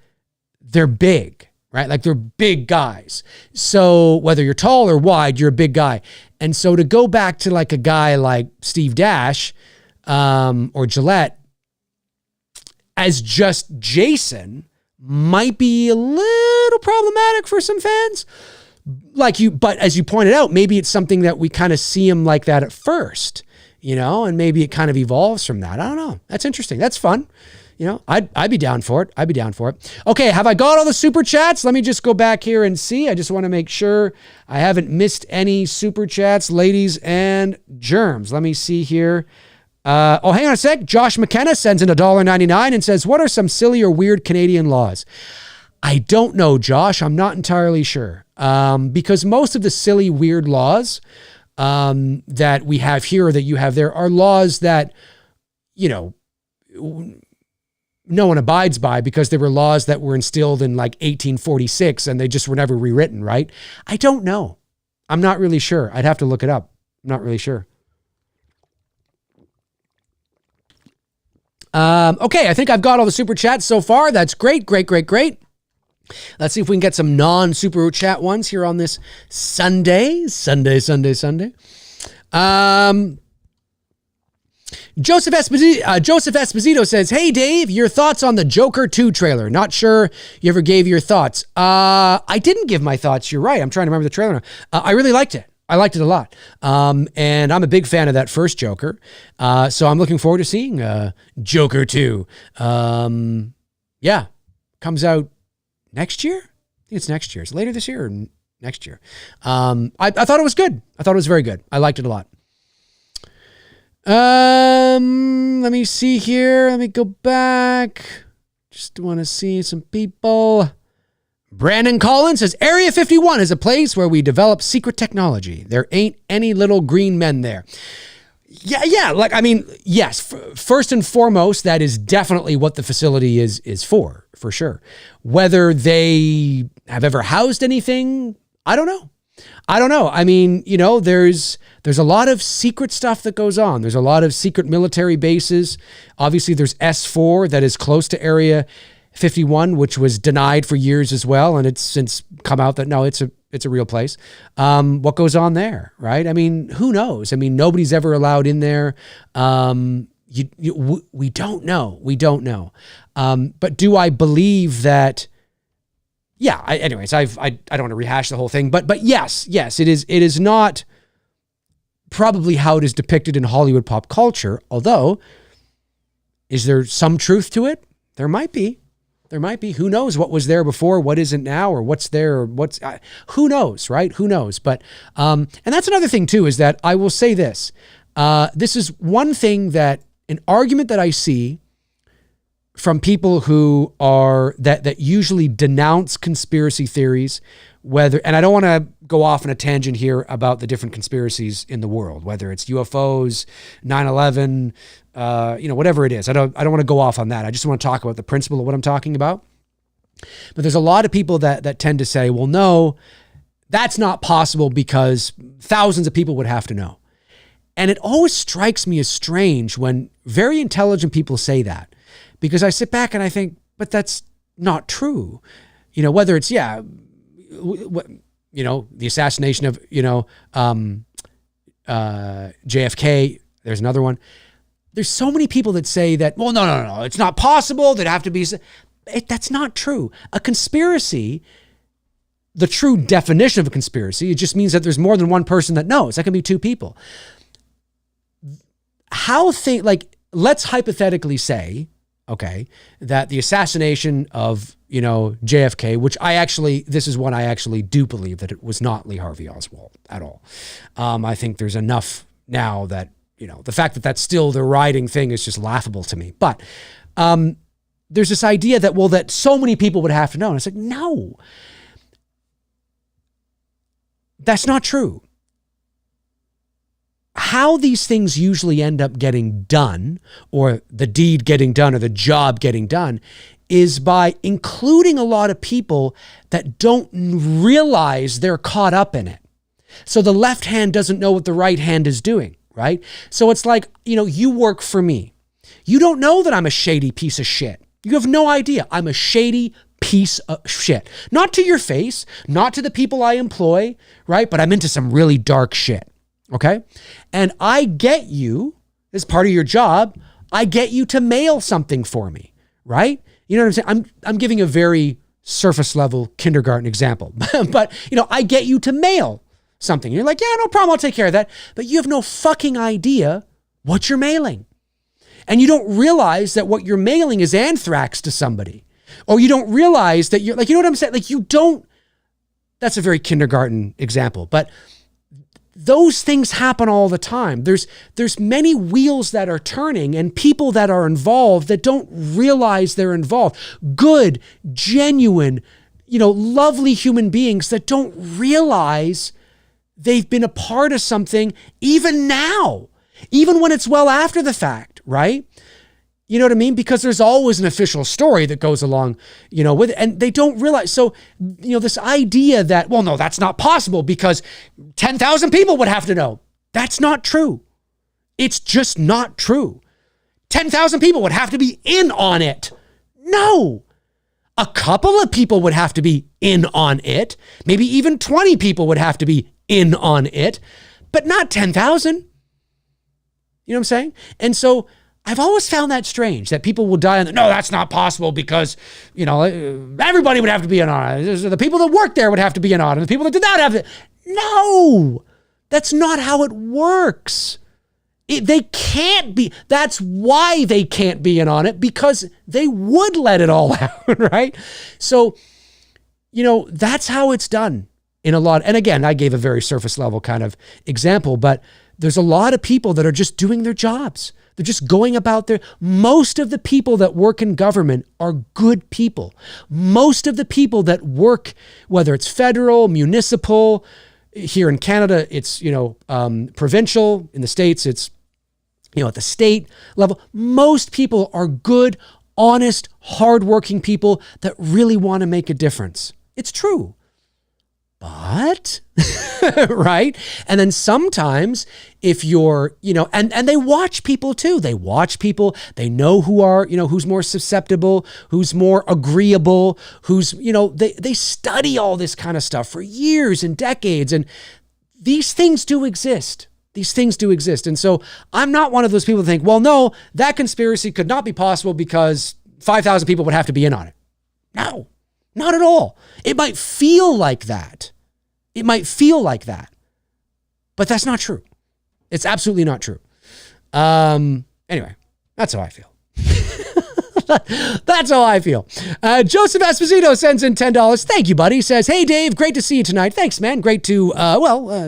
they're big, right? Like they're big guys. So whether you're tall or wide, you're a big guy. And so to go back to like a guy like Steve Dash or Gillette as just Jason might be a little problematic for some fans. But as you pointed out, maybe it's something that we kind of see him like that at first, and maybe it kind of evolves from that. I don't know. That's interesting. That's fun. I'd be down for it. Okay, have I got all the super chats? Let me just go back here and see. I just want to make sure I haven't missed any super chats, ladies and germs. Let me see here. Hang on a sec. Josh McKenna sends in $1.99 and says, what are some silly or weird Canadian laws? I don't know, Josh. I'm not entirely sure. Because most of the silly, weird laws that we have here or that you have there are laws that, no one abides by because they were laws that were instilled in like 1846 and they just were never rewritten, right? I don't know. I'm not really sure. I'd have to look it up. I'm not really sure. Okay, I think I've got all the super chats so far. That's great. Let's see if we can get some non-super chat ones here on this Sunday. Joseph Esposito says, hey, Dave, your thoughts on the Joker 2 trailer. Not sure you ever gave your thoughts. I didn't give my thoughts. You're right. I'm trying to remember the trailer now. I really liked it. I liked it a lot. And I'm a big fan of that first Joker. So I'm looking forward to seeing Joker 2. Yeah. Comes out next year? I think it's next year. It's later this year or next year. I thought it was good. I thought it was very good. I liked it a lot. Let me see here. Let me go back. Just want to see some people. Brandon Collins says, Area 51 is a place where we develop secret technology. There ain't any little green men there. Yeah. Yes. First and foremost, that is definitely what the facility is for sure. Whether they have ever housed anything, I don't know. I mean, there's a lot of secret stuff that goes on. There's a lot of secret military bases. Obviously, there's S4 that is close to Area 51, which was denied for years as well. And it's since come out that, no, it's a real place. What goes on there, right? I mean, who knows? I mean, nobody's ever allowed in there. We don't know. But do I believe that? Yeah. I don't want to rehash the whole thing, but yes, it is not probably how it is depicted in Hollywood pop culture. Although, is there some truth to it? There might be. Who knows what was there before, what isn't now, or what's there, or who knows, right? Who knows? But, and that's another thing too, is that I will say this. This is one thing that an argument that I see from people who are that usually denounce conspiracy theories, and I don't want to go off on a tangent here about the different conspiracies in the world, whether it's UFOs, 9/11, whatever it is. I don't want to go off on that. I just want to talk about the principle of what I'm talking about. But there's a lot of people that tend to say, well, no, that's not possible because thousands of people would have to know. And it always strikes me as strange when very intelligent people say that. Because I sit back and I think, but that's not true. Whether it's, the assassination of, JFK. There's another one. There's so many people that say that, well, no, it's not possible. There'd have to be. That's not true. A conspiracy, the true definition of a conspiracy, it just means that there's more than one person that knows. That can be two people. Let's hypothetically say, okay, that the assassination of, JFK, which this is one I actually do believe that it was not Lee Harvey Oswald at all. I think there's enough now that, the fact that that's still the riding thing is just laughable to me. But there's this idea that, that so many people would have to know. And it's like, no, that's not true. How these things usually end up getting done, or the deed getting done, or the job getting done, is by including a lot of people that don't realize they're caught up in it. So the left hand doesn't know what the right hand is doing, right? So it's like, you work for me. You don't know that I'm a shady piece of shit. You have no idea. I'm a shady piece of shit. Not to your face, not to the people I employ, right? But I'm into some really dark shit. Okay. And I get you, as part of your job, I get you to mail something for me, right? You know what I'm saying? I'm giving a very surface level kindergarten example, but I get you to mail something. You're like, yeah, no problem. I'll take care of that. But you have no fucking idea what you're mailing. And you don't realize that what you're mailing is anthrax to somebody. Or you don't realize that you're like, you know what I'm saying? Like that's a very kindergarten example, but those things happen all the time. There's many wheels that are turning and people that are involved that don't realize they're involved. Good, genuine, lovely human beings that don't realize they've been a part of something even now, even when it's well after the fact, right? You know what I mean? Because there's always an official story that goes along, with it, and they don't realize. So, this idea that, well, no, that's not possible because 10,000 people would have to know. That's not true. It's just not true. 10,000 people would have to be in on it. No. A couple of people would have to be in on it. Maybe even 20 people would have to be in on it, but not 10,000. You know what I'm saying? And so I've always found that strange that people will die on no, that's not possible because, everybody would have to be in on it. The people that work there would have to be in on it. The people that did not have to. No, that's not how it works. They can't be. That's why they can't be in on it, because they would let it all out, right? So, that's how it's done in a lot. And again, I gave a very surface level kind of example, but there's a lot of people that are just doing their jobs. They're just going about most of the people that work in government are good people. Most of the people that work, whether it's federal, municipal, here in Canada, it's, provincial. In the States, it's, at the state level. Most people are good, honest, hardworking people that really want to make a difference. It's true. But, right? And then sometimes if you're, and they watch people too. They watch people. They know who's more susceptible, who's more agreeable, who's, they study all this kind of stuff for years and decades. And these things do exist. These things do exist. And so I'm not one of those people that think, well, no, that conspiracy could not be possible because 5,000 people would have to be in on it. No. Not at all. It might feel like that. But that's not true. It's absolutely not true. Anyway, that's how I feel. That's how I feel. Joseph Esposito sends in $10. Thank you, buddy. He says, hey, Dave, great to see you tonight. Thanks, man. Great to,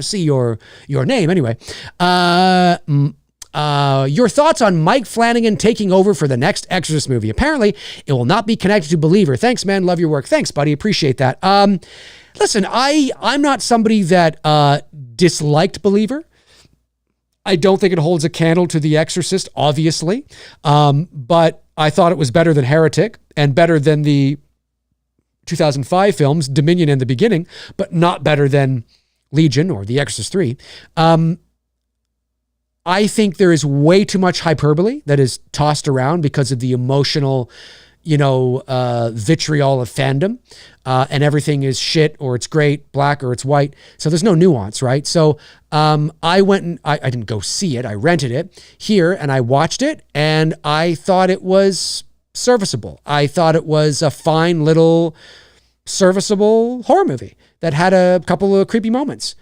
see your name anyway. Your thoughts on Mike Flanagan taking over for the next Exorcist movie. Apparently, it will not be connected to Believer. Thanks, man. Love your work. Thanks, buddy. Appreciate that. Listen, I'm not somebody that disliked Believer. I don't think it holds a candle to The Exorcist, obviously. But I thought it was better than Heretic and better than the 2005 films, Dominion and The Beginning, but not better than Legion or The Exorcist 3. I think there is way too much hyperbole that is tossed around because of the emotional, vitriol of fandom, and everything is shit or it's great, black or it's white. So there's no nuance, right? So I went and I didn't go see it. I rented it here and I watched it and I thought it was serviceable. I thought it was a fine little serviceable horror movie that had a couple of creepy moments.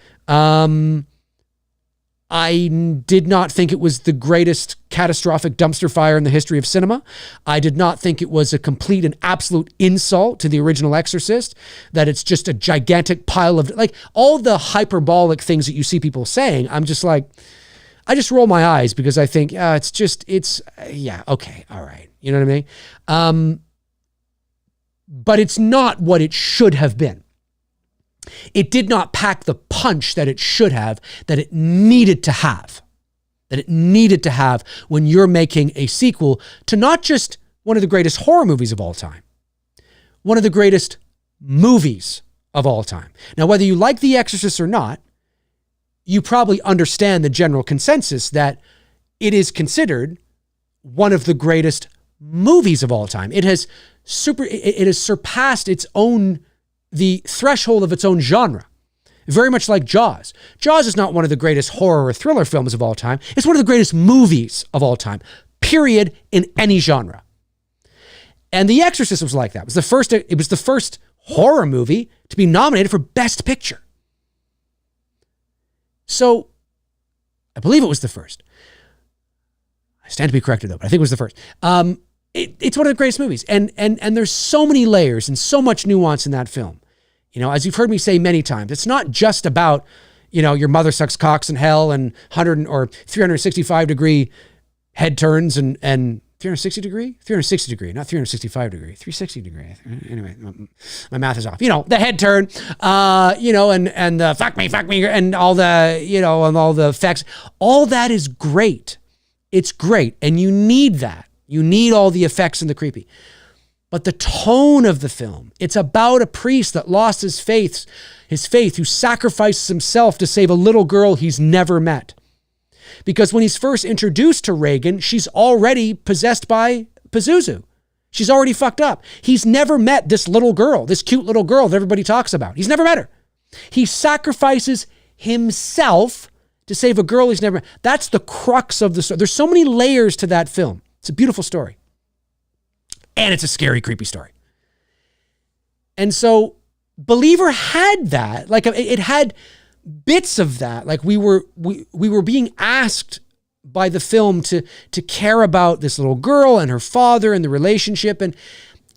I did not think it was the greatest catastrophic dumpster fire in the history of cinema. I did not think it was a complete and absolute insult to the original Exorcist, that it's just a gigantic pile of, like, all the hyperbolic things that you see people saying. I'm just like, I just roll my eyes because I think, yeah, okay, all right. You know what I mean? But it's not what it should have been. It did not pack the punch that it should have, that it needed to have. That it needed to have when you're making a sequel to not just one of the greatest horror movies of all time, one of the greatest movies of all time. Now, whether you like The Exorcist or not, you probably understand the general consensus that it is considered one of the greatest movies of all time. It has surpassed the threshold of its own genre. Very much like Jaws. Jaws is not one of the greatest horror or thriller films of all time. It's one of the greatest movies of all time, period, in any genre. And The Exorcist was like that. It was the first horror movie to be nominated for Best Picture. So, I believe it was the first. I stand to be corrected though, but I think it was the first. It's one of the greatest movies. And there's so many layers and so much nuance in that film. As you've heard me say many times, it's not just about, your mother sucks cocks in hell and 100 or 365 degree head turns and 360 degree, not 365 degree, 360 degree. Anyway, my math is off. The head turn, and the fuck me, and all the, and all the effects. All that is great. It's great. And you need that. You need all the effects and the creepy. But the tone of the film, it's about a priest that lost his faith, who sacrifices himself to save a little girl he's never met. Because when he's first introduced to Reagan, she's already possessed by Pazuzu. She's already fucked up. He's never met this little girl, this cute little girl that everybody talks about. He's never met her. He sacrifices himself to save a girl he's never met. That's the crux of the story. There's so many layers to that film. It's a beautiful story. And it's a scary, creepy story. And so Believer had that. Like, it had bits of that. Like, we were being asked by the film to care about this little girl and her father and the relationship. And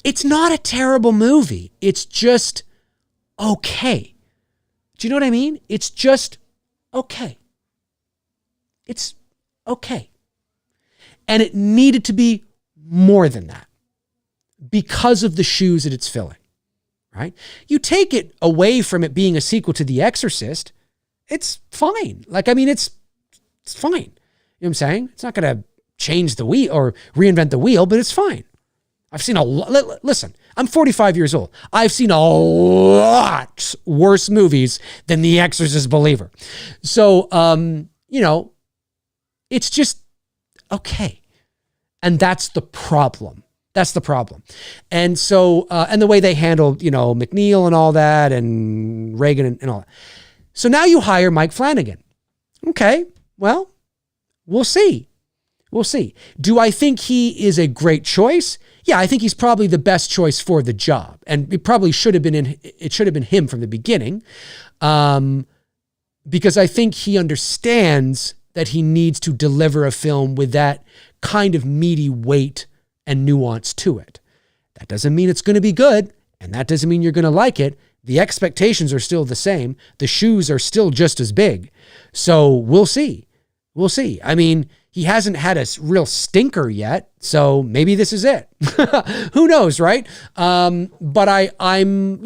it's not a terrible movie. It's just okay. Do you know what I mean? It's just okay. It's okay. And it needed to be more than that because of the shoes that it's filling, right? You take it away from it being a sequel to The Exorcist, it's fine. Like, I mean, it's fine. You know what I'm saying? It's not going to change the wheel or reinvent the wheel, but it's fine. I've seen listen, I'm 45 years old. I've seen a lot worse movies than The Exorcist Believer. So, it's just okay. And that's the problem. That's the problem. And so, and the way they handled, McNeil and all that and Reagan and all that. So now you hire Mike Flanagan. Okay, well, we'll see. We'll see. Do I think he is a great choice? Yeah, I think he's probably the best choice for the job. And it probably should have been him from the beginning. Because I think he understands that he needs to deliver a film with that kind of meaty weight and nuance to it. That doesn't mean it's going to be good, and that doesn't mean you're going to like it. The expectations are still the same. The shoes are still just as big. So we'll see. We'll see. I mean, he hasn't had a real stinker yet, so maybe this is it. Who knows, right? But I'm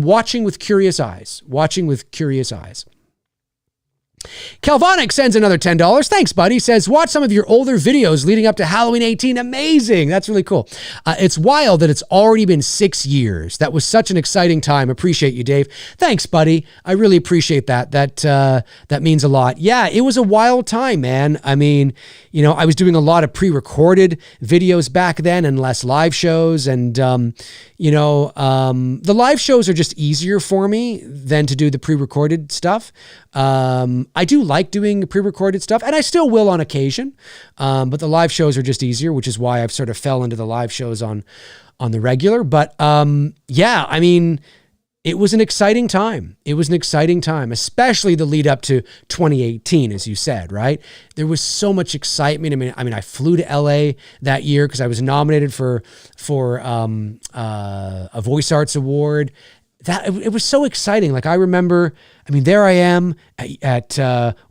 watching with curious eyes. Kelvonic sends another $10. Thanks, buddy. Says, watch some of your older videos leading up to Halloween 18. Amazing. That's really cool. It's wild that it's already been 6 years. That was such an exciting time. Appreciate you, Dave. Thanks, buddy. I really appreciate that. That means a lot. Yeah, it was a wild time, man. I mean, I was doing a lot of pre-recorded videos back then and less live shows. And, the live shows are just easier for me than to do the pre-recorded stuff. I do like doing pre-recorded stuff, and I still will on occasion. But the live shows are just easier, which is why I've sort of fell into the live shows on the regular. But yeah, I mean, it was an exciting time. It was an exciting time, especially the lead up to 2018, as you said, right? There was so much excitement. I mean, I flew to LA that year because I was nominated for a Voice Arts Award. It was so exciting. Like, I remember, there I am at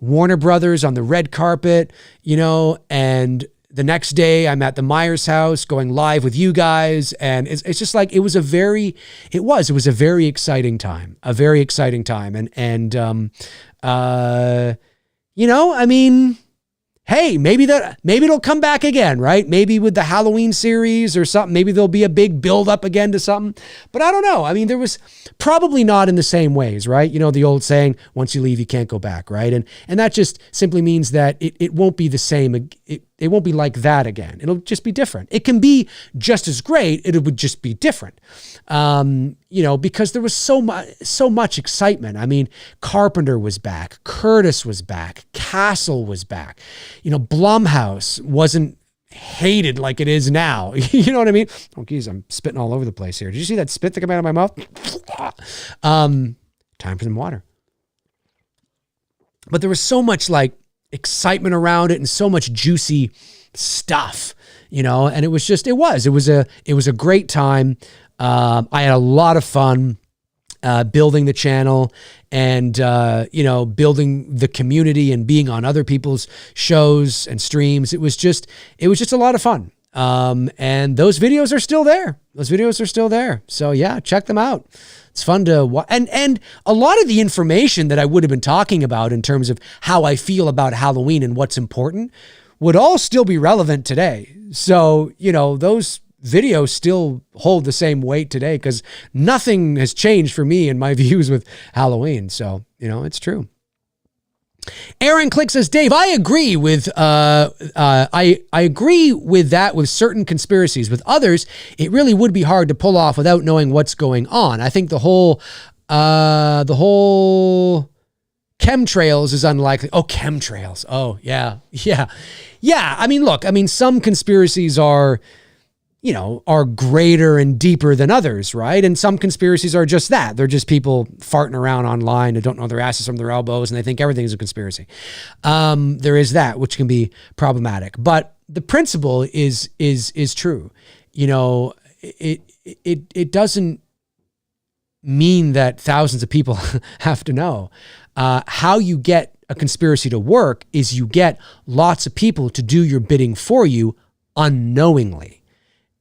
Warner Brothers on the red carpet, and the next day I'm at the Myers house going live with you guys. And it's just like, it was a very exciting time, hey, maybe it'll come back again, right? Maybe with the Halloween series or something, maybe there'll be a big build up again to something, but I don't know. There was probably not in the same ways, right? The old saying, once you leave, you can't go back, right? And that just simply means that it won't be the same. It won't be like that again. It'll just be different. It can be just as great. It would just be different. Because there was so much excitement. Carpenter was back. Curtis was back. Castle was back. Blumhouse wasn't hated like it is now. You know what I mean? Oh, geez, I'm spitting all over the place here. Did you see that spit that came out of my mouth? Time for some water. But there was so much excitement around it and so much juicy stuff, and it was a great time. I had a lot of fun building the channel and, building the community and being on other people's shows and streams. It was just a lot of fun. And those videos are still there. So yeah, check them out. It's fun to watch. And a lot of the information that I would have been talking about in terms of how I feel about Halloween and what's important would all still be relevant today. So, those videos still hold the same weight today because nothing has changed for me and my views with Halloween. So, it's true. Aaron Click says, Dave, I agree with I agree with that with certain conspiracies. With others, it really would be hard to pull off without knowing what's going on. I think the whole chemtrails is unlikely. Oh, chemtrails. Oh, yeah. Look, some conspiracies are greater and deeper than others, right? And some conspiracies are just that. They're just people farting around online who don't know their asses from their elbows and they think everything is a conspiracy. There is that, which can be problematic. But the principle is true. It doesn't mean that thousands of people have to know. How you get a conspiracy to work is you get lots of people to do your bidding for you unknowingly.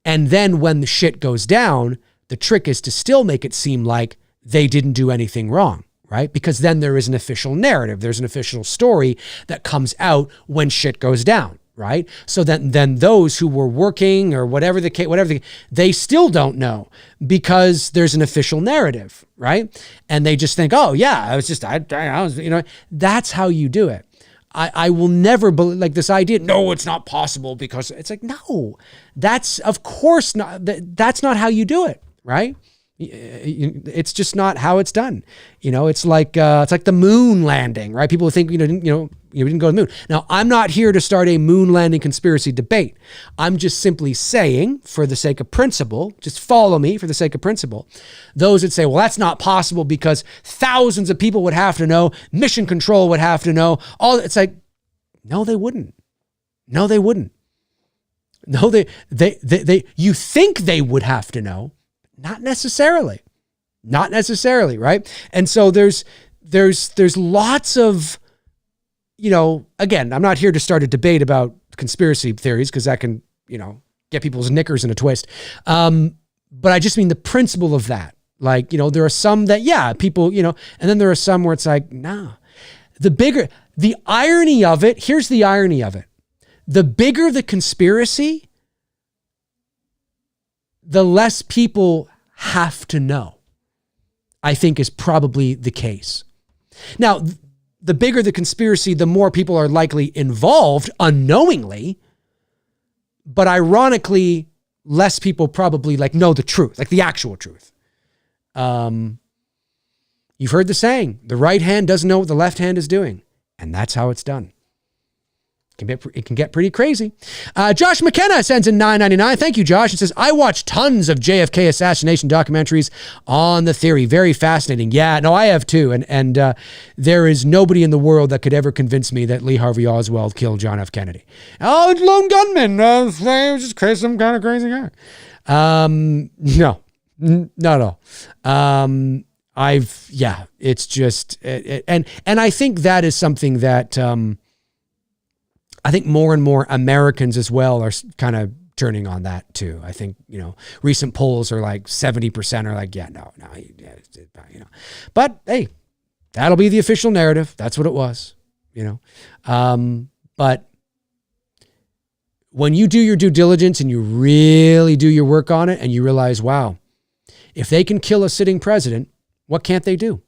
And then when the shit goes down, the trick is to still make it seem like they didn't do anything wrong, right? Because then there is an official narrative. There's an official story that comes out when shit goes down, right? So then those who were working or whatever the case, they still don't know because there's an official narrative, right? And they just think, oh yeah, I was, that's how you do it. I will never believe this idea. No, it's not possible because it's like, no, that's of course not. That's not how you do it. Right. It's just not how it's done. It's like the moon landing, right? People think, we didn't go to the moon. Now, I'm not here to start a moon landing conspiracy debate. I'm just simply saying, for the sake of principle, just follow me for the sake of principle. Those that say, well, that's not possible because thousands of people would have to know, mission control would have to know, it's like, no, they wouldn't. No, they wouldn't. No, they you think they would have to know. Not necessarily, right? And so there's lots of, again, I'm not here to start a debate about conspiracy theories because that can, get people's knickers in a twist. But I just mean the principle of that. There are some that, yeah, people, and then there are some where it's like, nah, The irony of it, here's the irony of it. The bigger the conspiracy, the less people have to know, I think is probably the case. Now, the bigger the conspiracy, the more people are likely involved unknowingly, but ironically, less people probably know the truth, like the actual truth. You've heard the saying, the right hand doesn't know what the left hand is doing. And that's how it's done. It can get pretty crazy. Josh McKenna sends in $9.99. Thank you, Josh. It says, I watch tons of JFK assassination documentaries on the theory. Very fascinating. Yeah, no, I have too. And there is nobody in the world that could ever convince me that Lee Harvey Oswald killed John F. Kennedy. Oh, it's lone gunman. Just crazy, some kind of crazy guy. No, not at all. It's just, and I think that is something that, I think more and more Americans as well are kind of turning on that too. I think, recent polls are 70% are no. But hey, that'll be the official narrative. That's what it was, but when you do your due diligence and you really do your work on it and you realize, wow, if they can kill a sitting president, what can't they do?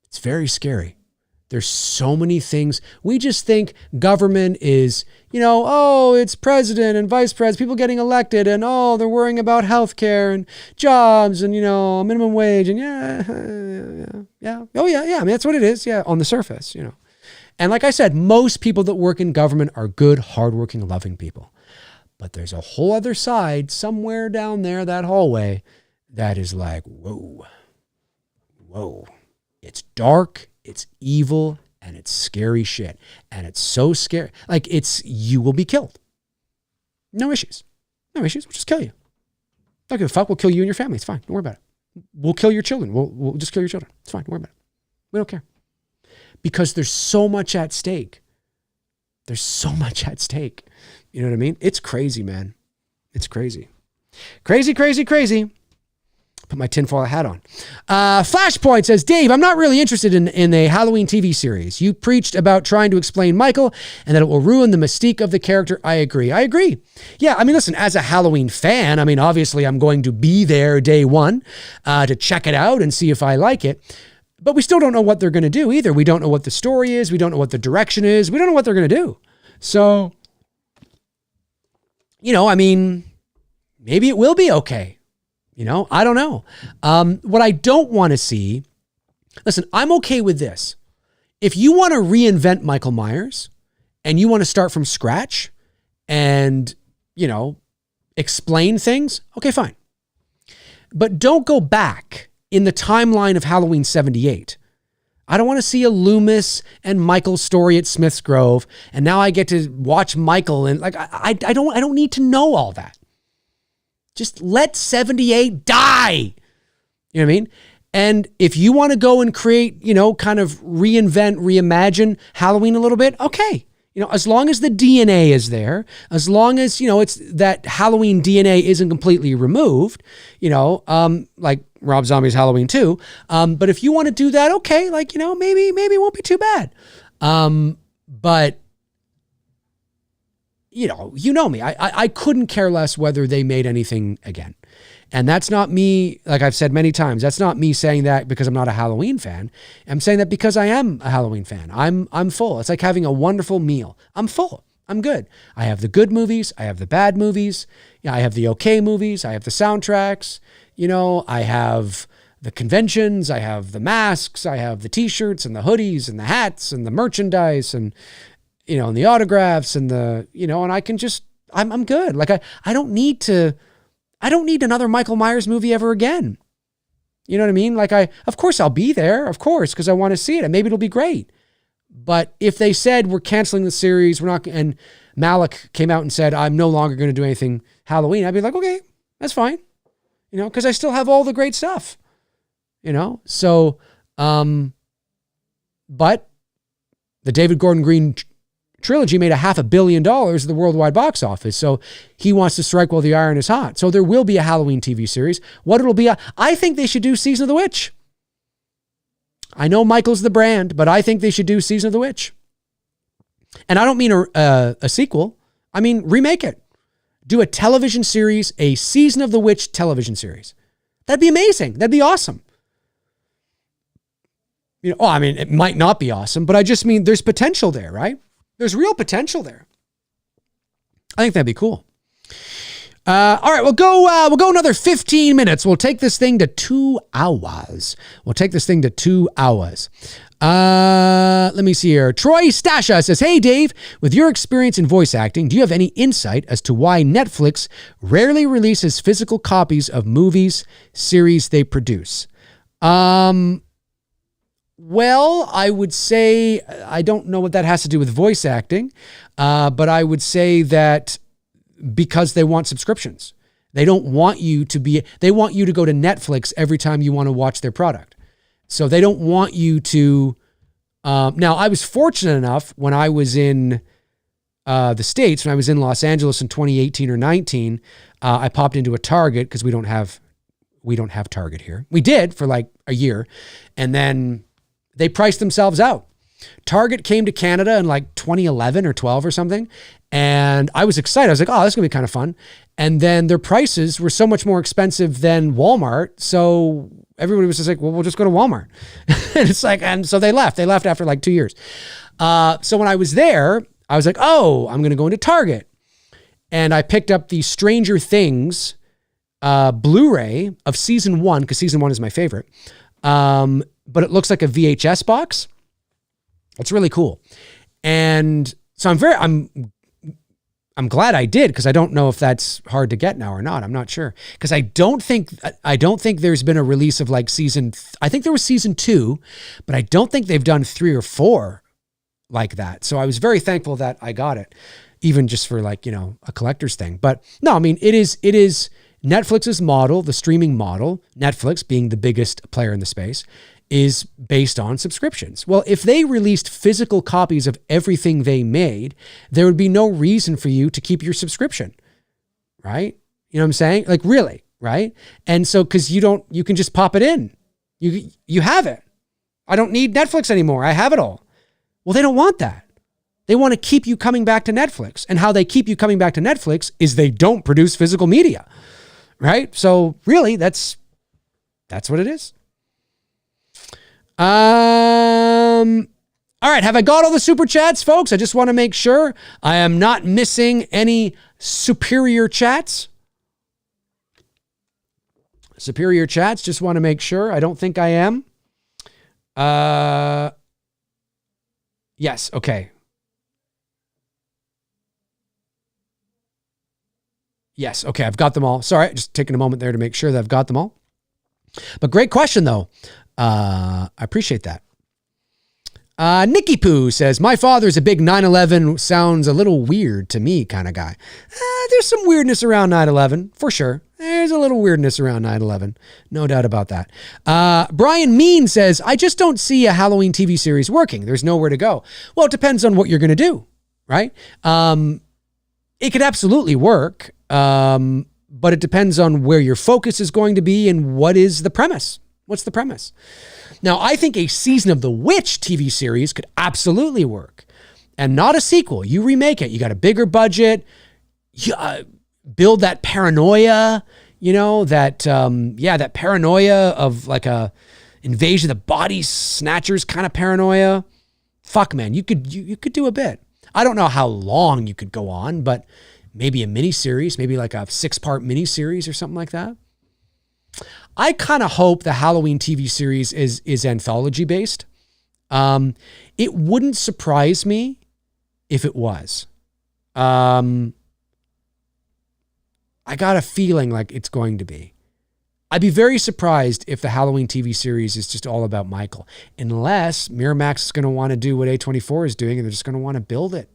It's very scary. There's so many things. We just think government is, it's president and vice president, people getting elected, and they're worrying about healthcare and jobs and, minimum wage and yeah. Oh yeah. I mean, that's what it is. Yeah. On the surface, And like I said, most people that work in government are good, hardworking, loving people. But there's a whole other side somewhere down there, that hallway, that is whoa. It's dark. It's evil and it's scary shit. And it's so scary. You will be killed. No issues. We'll just kill you. Don't give a fuck. We'll kill you and your family. It's fine. Don't worry about it. We'll kill your children. We'll just kill your children. It's fine. Don't worry about it. We don't care. Because there's so much at stake. You know what I mean? It's crazy, man. It's crazy. Crazy. Put my tinfoil hat on. Flashpoint says, Dave, I'm not really interested in a Halloween TV series. You preached about trying to explain Michael and that it will ruin the mystique of the character. I agree. Yeah, I mean, listen, as a Halloween fan, I mean, obviously I'm going to be there day one to check it out and see if I like it. But we still don't know what they're going to do either. We don't know what the story is. We don't know what the direction is. We don't know what they're going to do. So, I mean, maybe it will be okay. I don't know. What I don't want to see, listen, I'm okay with this. If you want to reinvent Michael Myers and you want to start from scratch and, explain things, okay, fine. But don't go back in the timeline of Halloween 78. I don't want to see a Loomis and Michael story at Smith's Grove. And now I get to watch Michael and I don't need to know all that. Just let 78 die. You know what I mean? And if you want to go and create, kind of reinvent, reimagine Halloween a little bit, okay. As long as the DNA is there, as long as, it's that Halloween DNA isn't completely removed, like Rob Zombie's Halloween 2. But if you want to do that, okay, maybe it won't be too bad. But you know me. I couldn't care less whether they made anything again. And that's not me, like I've said many times, that's not me saying that because I'm not a Halloween fan. I'm saying that because I am a Halloween fan. I'm full. It's like having a wonderful meal. I'm full. I'm good. I have the good movies. I have the bad movies. I have the okay movies. I have the soundtracks. I have the conventions. I have the masks. I have the t-shirts and the hoodies and the hats and the merchandise and and the autographs and and I can just, I'm good. I don't need another Michael Myers movie ever again. You know what I mean? Of course I'll be there, of course, because I want to see it and maybe it'll be great. But if they said we're canceling the series, and Malik came out and said, I'm no longer going to do anything Halloween, I'd be like, okay, that's fine. Because I still have all the great stuff, so, but the David Gordon Green trilogy made $500 million at the worldwide box office. So he wants to strike while the iron is hot. So there will be a Halloween TV series. What it'll be, I think they should do Season of the Witch. I know Michael's the brand, but I think they should do Season of the Witch. And I don't mean a sequel. I mean, remake it. Do a television series, a Season of the Witch television series. That'd be amazing. That'd be awesome. I mean, it might not be awesome, but I just mean there's potential there, right? There's real potential there. I think that'd be cool. All right, we'll go another 15 minutes. We'll take this thing to 2 hours. Let me see here. Troy Stasha says, hey, Dave, with your experience in voice acting, do you have any insight as to why Netflix rarely releases physical copies of movies, series they produce? Well, I would say, I don't know what that has to do with voice acting, but I would say that because they want subscriptions. They don't want you to they want you to go to Netflix every time you want to watch their product. So they don't want you to, now I was fortunate enough when I was in the States, when I was in Los Angeles in 2018 or 19, I popped into a Target because we don't have Target here. We did for like a year, and then they priced themselves out. Target came to Canada in like 2011 or 12 or something. And I was excited. I was like, oh, this is going to be kind of fun. And then their prices were so much more expensive than Walmart. So everybody was just like, well, we'll just go to Walmart. And it's like, and so they left. They left after like 2 years. So when I was there, I was like, oh, I'm going to go into Target. And I picked up the Stranger Things Blu-ray of season 1, because season 1 is my favorite. But it looks like a VHS box. It's really cool. And so I'm glad I did, because I don't know if that's hard to get now or not. I'm not sure, because I don't think there's been a release of like I think there was season 2, but I don't think they've done 3 or 4 like that. So I was very thankful that I got it, even just for like, a collector's thing. But no, I mean, it is Netflix's model, the streaming model, Netflix being the biggest player in the space, is based on subscriptions. Well, if they released physical copies of everything they made, there would be no reason for you to keep your subscription, right? You know what I'm saying? Like, really, right? And so, because you can just pop it in. You have it. I don't need Netflix anymore. I have it all. Well, they don't want that. They want to keep you coming back to Netflix. And how they keep you coming back to Netflix is they don't produce physical media, right? So really, that's what it is. All right. Have I got all the super chats, folks? I just want to make sure I am not missing any superior chats. Superior chats. Just want to make sure. I don't think I am. Yes. Okay. Yes. Okay. I've got them all. Sorry. Just taking a moment there to make sure that I've got them all. But great question though. I appreciate that. Nikki Poo says, my father's a big 9/11 sounds a little weird to me kind of guy. There's some weirdness around 9/11 for sure. There's a little weirdness around 9/11. No doubt about that. Brian Mean says, I just don't see a Halloween TV series working. There's nowhere to go. Well, it depends on what you're going to do, right? It could absolutely work. But it depends on where your focus is going to be and what is the premise. What's the premise? Now, I think a Season of the Witch TV series could absolutely work, and not a sequel. You remake it. You got a bigger budget. You, build that paranoia, that paranoia of like a invasion of the body snatchers kind of paranoia. Fuck, man, you could do a bit. I don't know how long you could go on, but maybe a miniseries, maybe like a 6-part miniseries or something like that. I kind of hope the Halloween TV series is anthology based. It wouldn't surprise me if it was. I got a feeling like it's going to be. I'd be very surprised if the Halloween TV series is just all about Michael, unless Miramax is going to want to do what A24 is doing and they're just going to want to build it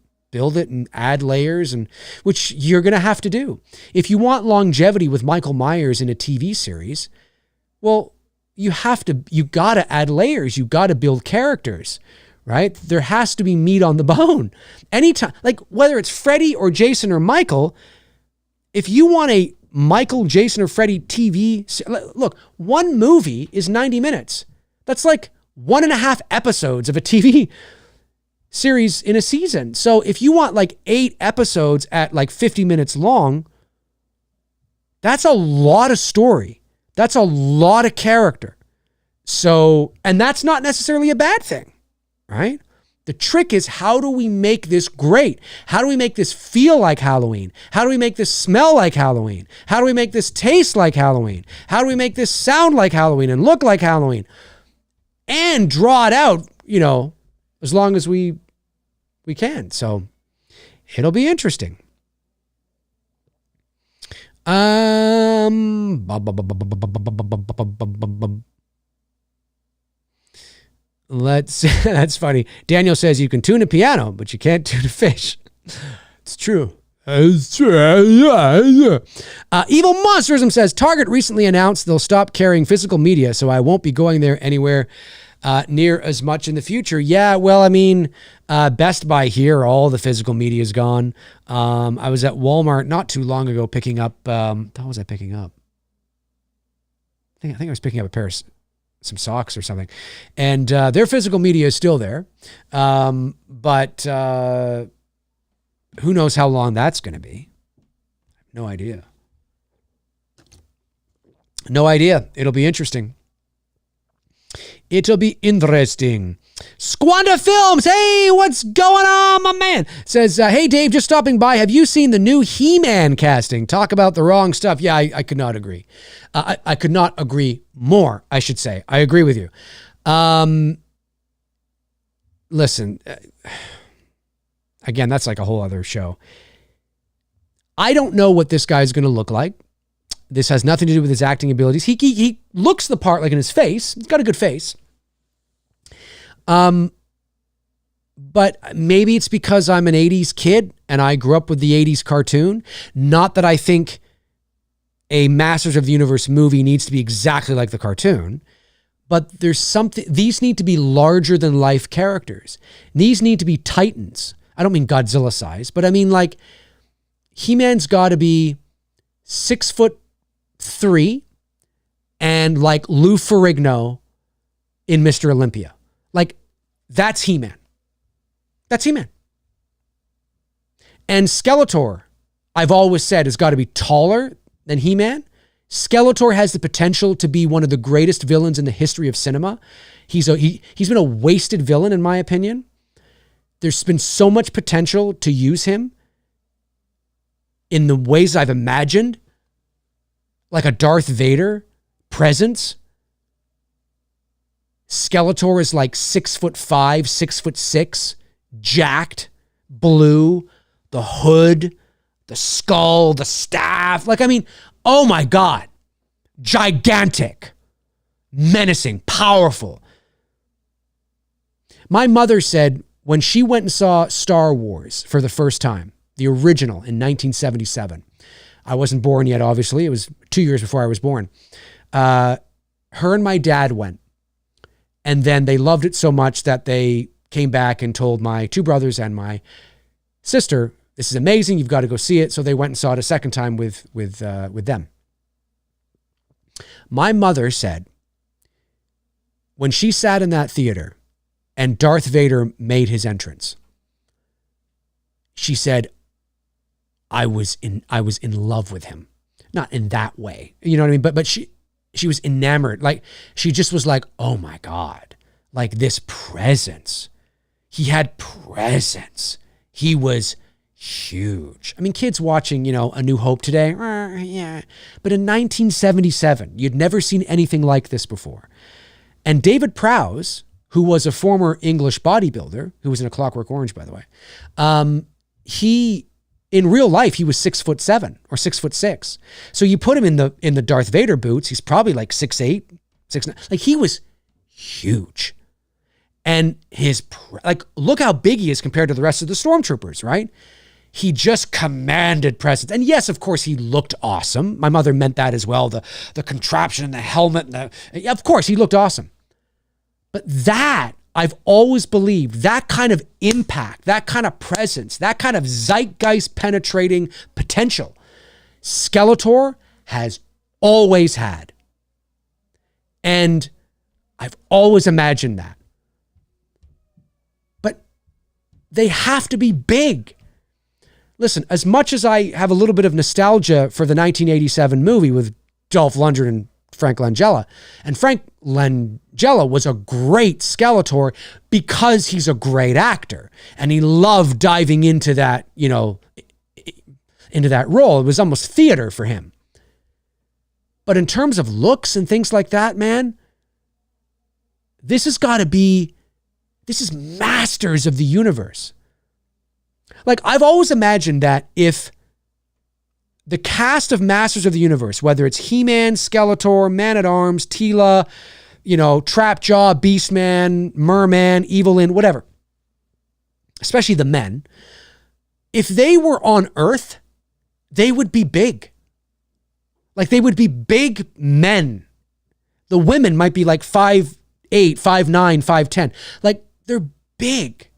and add layers, and which you're going to have to do. If you want longevity with Michael Myers in a TV series, well, you got to add layers. You got to build characters, right? There has to be meat on the bone. Anytime, like whether it's Freddy or Jason or Michael, if you want a Michael, Jason, or Freddy TV, look, one movie is 90 minutes. That's like 1.5 episodes of a TV series in a season. So if you want like 8 episodes at like 50 minutes long, that's a lot of story. That's a lot of character. So, and that's not necessarily a bad thing, right? The trick is, how do we make this great? How do we make this feel like Halloween? How do we make this smell like Halloween? How do we make this taste like Halloween? How do we make this sound like Halloween and look like Halloween? And draw it out, you know, as long as we can. So it'll be interesting. That's funny. Daniel says you can tune a piano, but you can't tune a fish. It's true. It's true. Evil Monsterism says Target recently announced they'll stop carrying physical media, so I won't be going there anywhere near as much in the future. Yeah, well, I mean, Best Buy here, all the physical media is gone. I was at Walmart not too long ago picking up, what was I picking up? I think I was picking up a pair of some socks or something. And their physical media is still there. But who knows how long that's going to be? No idea. No idea. It'll be interesting. It'll be interesting. Squander Films. Hey, what's going on, my man? Says, hey, Dave, just stopping by. Have you seen the new He-Man casting? Talk about the wrong stuff. Yeah, I could not agree. I could not agree more, I should say. I agree with you. Listen, again, that's like a whole other show. I don't know what this guy's going to look like. This has nothing to do with his acting abilities. He looks the part, like in his face. He's got a good face. But maybe it's because I'm an 80s kid and I grew up with the 80s cartoon. Not that I think a Masters of the Universe movie needs to be exactly like the cartoon, but there's something, these need to be larger than life characters. These need to be titans. I don't mean Godzilla size, but I mean like He-Man's got to be 6'3" and like Lou Ferrigno in Mr. Olympia. Like, that's He-Man. That's He-Man. And Skeletor, I've always said, has got to be taller than He-Man. Skeletor has the potential to be one of the greatest villains in the history of cinema. He's been a wasted villain, in my opinion. There's been so much potential to use him in the ways I've imagined, like a Darth Vader presence. Skeletor is like 6'5", 6'6", jacked, blue, the hood, the skull, the staff. Like, I mean, oh my God. Gigantic, menacing, powerful. My mother said when she went and saw Star Wars for the first time, the original in 1977, I wasn't born yet, obviously. It was 2 years before I was born. Her and my dad went. And then they loved it so much that they came back and told my 2 brothers and my sister, this is amazing, you've got to go see it. So they went and saw it a second time with them. My mother said, when she sat in that theater and Darth Vader made his entrance, she said, I was in love with him. Not in that way. You know what I mean? But she was enamored. Like, she just was like, oh my God, like this presence. He had presence. He was huge. I mean, kids watching, you know, A New Hope today, yeah. But in 1977, you'd never seen anything like this before. And David Prowse, who was a former English bodybuilder, who was in A Clockwork Orange, by the way, in real life, he was 6'7" or 6'6". So you put him in the Darth Vader boots, he's probably like 6'8", 6'9". Like, he was huge. And look how big he is compared to the rest of the stormtroopers, right? He just commanded presence. And yes, of course, he looked awesome. My mother meant that as well. The contraption and the helmet. Of course, he looked awesome. But that, I've always believed, that kind of impact, that kind of presence, that kind of zeitgeist penetrating potential, Skeletor has always had. And I've always imagined that. But they have to be big. Listen, as much as I have a little bit of nostalgia for the 1987 movie with Dolph Lundgren and Frank Langella, and Frank Langella was a great Skeletor because he's a great actor, and he loved diving into that, into that role. It was almost theater for him. But in terms of looks and things like that, man, this is Masters of the Universe. Like, I've always imagined that if the cast of Masters of the Universe, whether it's He-Man, Skeletor, Man-at-Arms, Teela, Trapjaw, Beastman, Merman, Evelyn, whatever, especially the men, if they were on Earth, they would be big. Like, they would be big men. The women might be like 5'8", 5'9", 5'10". Like, they're big.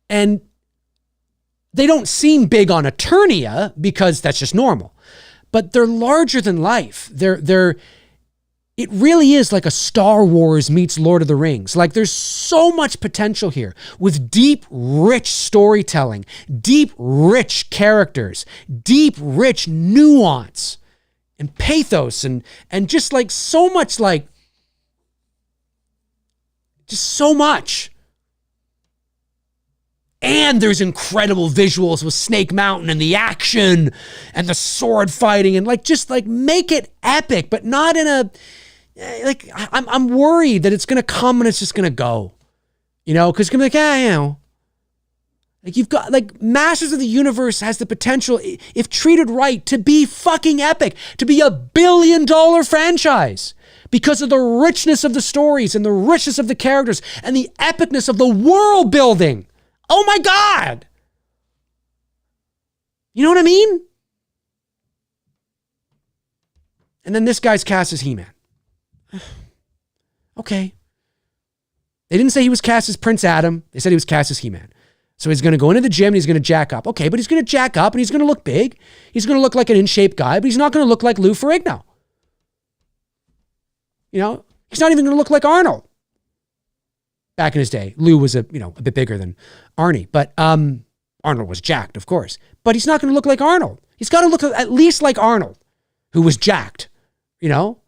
And they don't seem big on Eternia because that's just normal. But they're larger than life. It really is like a Star Wars meets Lord of the Rings. Like, there's so much potential here with deep, rich storytelling, deep, rich characters, deep, rich nuance and pathos and just like so much, like, just so much. And there's incredible visuals with Snake Mountain and the action and the sword fighting and just make it epic, but not in a, I'm worried that it's going to come and it's just going to go, because it's going to be like, you've got Masters of the Universe has the potential, if treated right, to be fucking epic, to be $1 billion franchise because of the richness of the stories and the richness of the characters and the epicness of the world building. Oh my God. You know what I mean? And then this guy's cast as He-Man. Okay. They didn't say he was cast as Prince Adam. They said he was cast as He-Man. So he's going to go into the gym and he's going to jack up. Okay, but he's going to jack up and he's going to look big. He's going to look like an in-shape guy, but he's not going to look like Lou Ferrigno. He's not even going to look like Arnold. Back in his day, Lou was a bit bigger than Arnie, but Arnold was jacked, of course. But he's not going to look like Arnold. He's got to look at least like Arnold, who was jacked. No,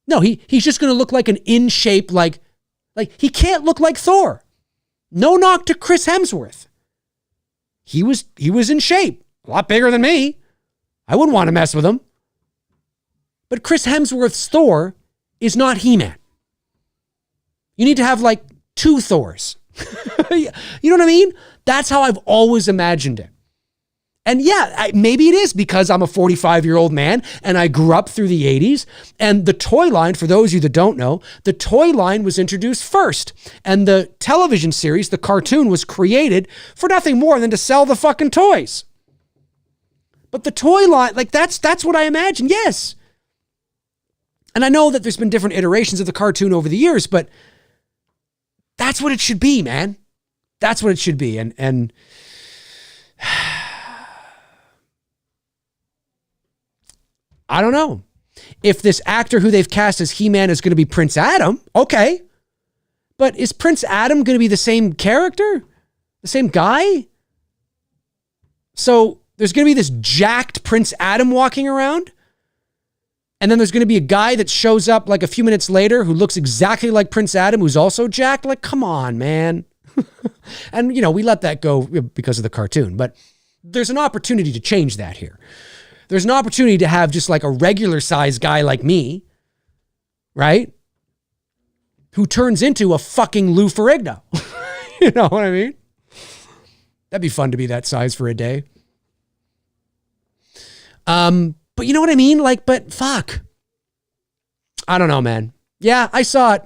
he's just going to look like an in shape, like he can't look like Thor. No knock to Chris Hemsworth. He was in shape, a lot bigger than me. I wouldn't want to mess with him. But Chris Hemsworth's Thor is not He-Man. You need to have two Thors. You know what I mean? That's how I've always imagined it. And yeah, maybe it is because I'm a 45-year-old man and I grew up through the 80s. And the toy line, for those of you that don't know, the toy line was introduced first. And the television series, the cartoon, was created for nothing more than to sell the fucking toys. But the toy line, that's what I imagine, yes. And I know that there's been different iterations of the cartoon over the years, but that's what it should be, man. That's what it should be. And I don't know. If this actor who they've cast as He-Man is going to be Prince Adam, okay. But is Prince Adam going to be the same character? The same guy? So there's going to be this jacked Prince Adam walking around? And then there's going to be a guy that shows up a few minutes later who looks exactly like Prince Adam, who's also jacked? Come on, man. And, we let that go because of the cartoon. But there's an opportunity to change that here. There's an opportunity to have just a regular size guy like me, right? Who turns into a fucking Lou Ferrigno. You know what I mean? That'd be fun to be that size for a day. But you know what I mean? But fuck. I don't know, man. Yeah, I saw it.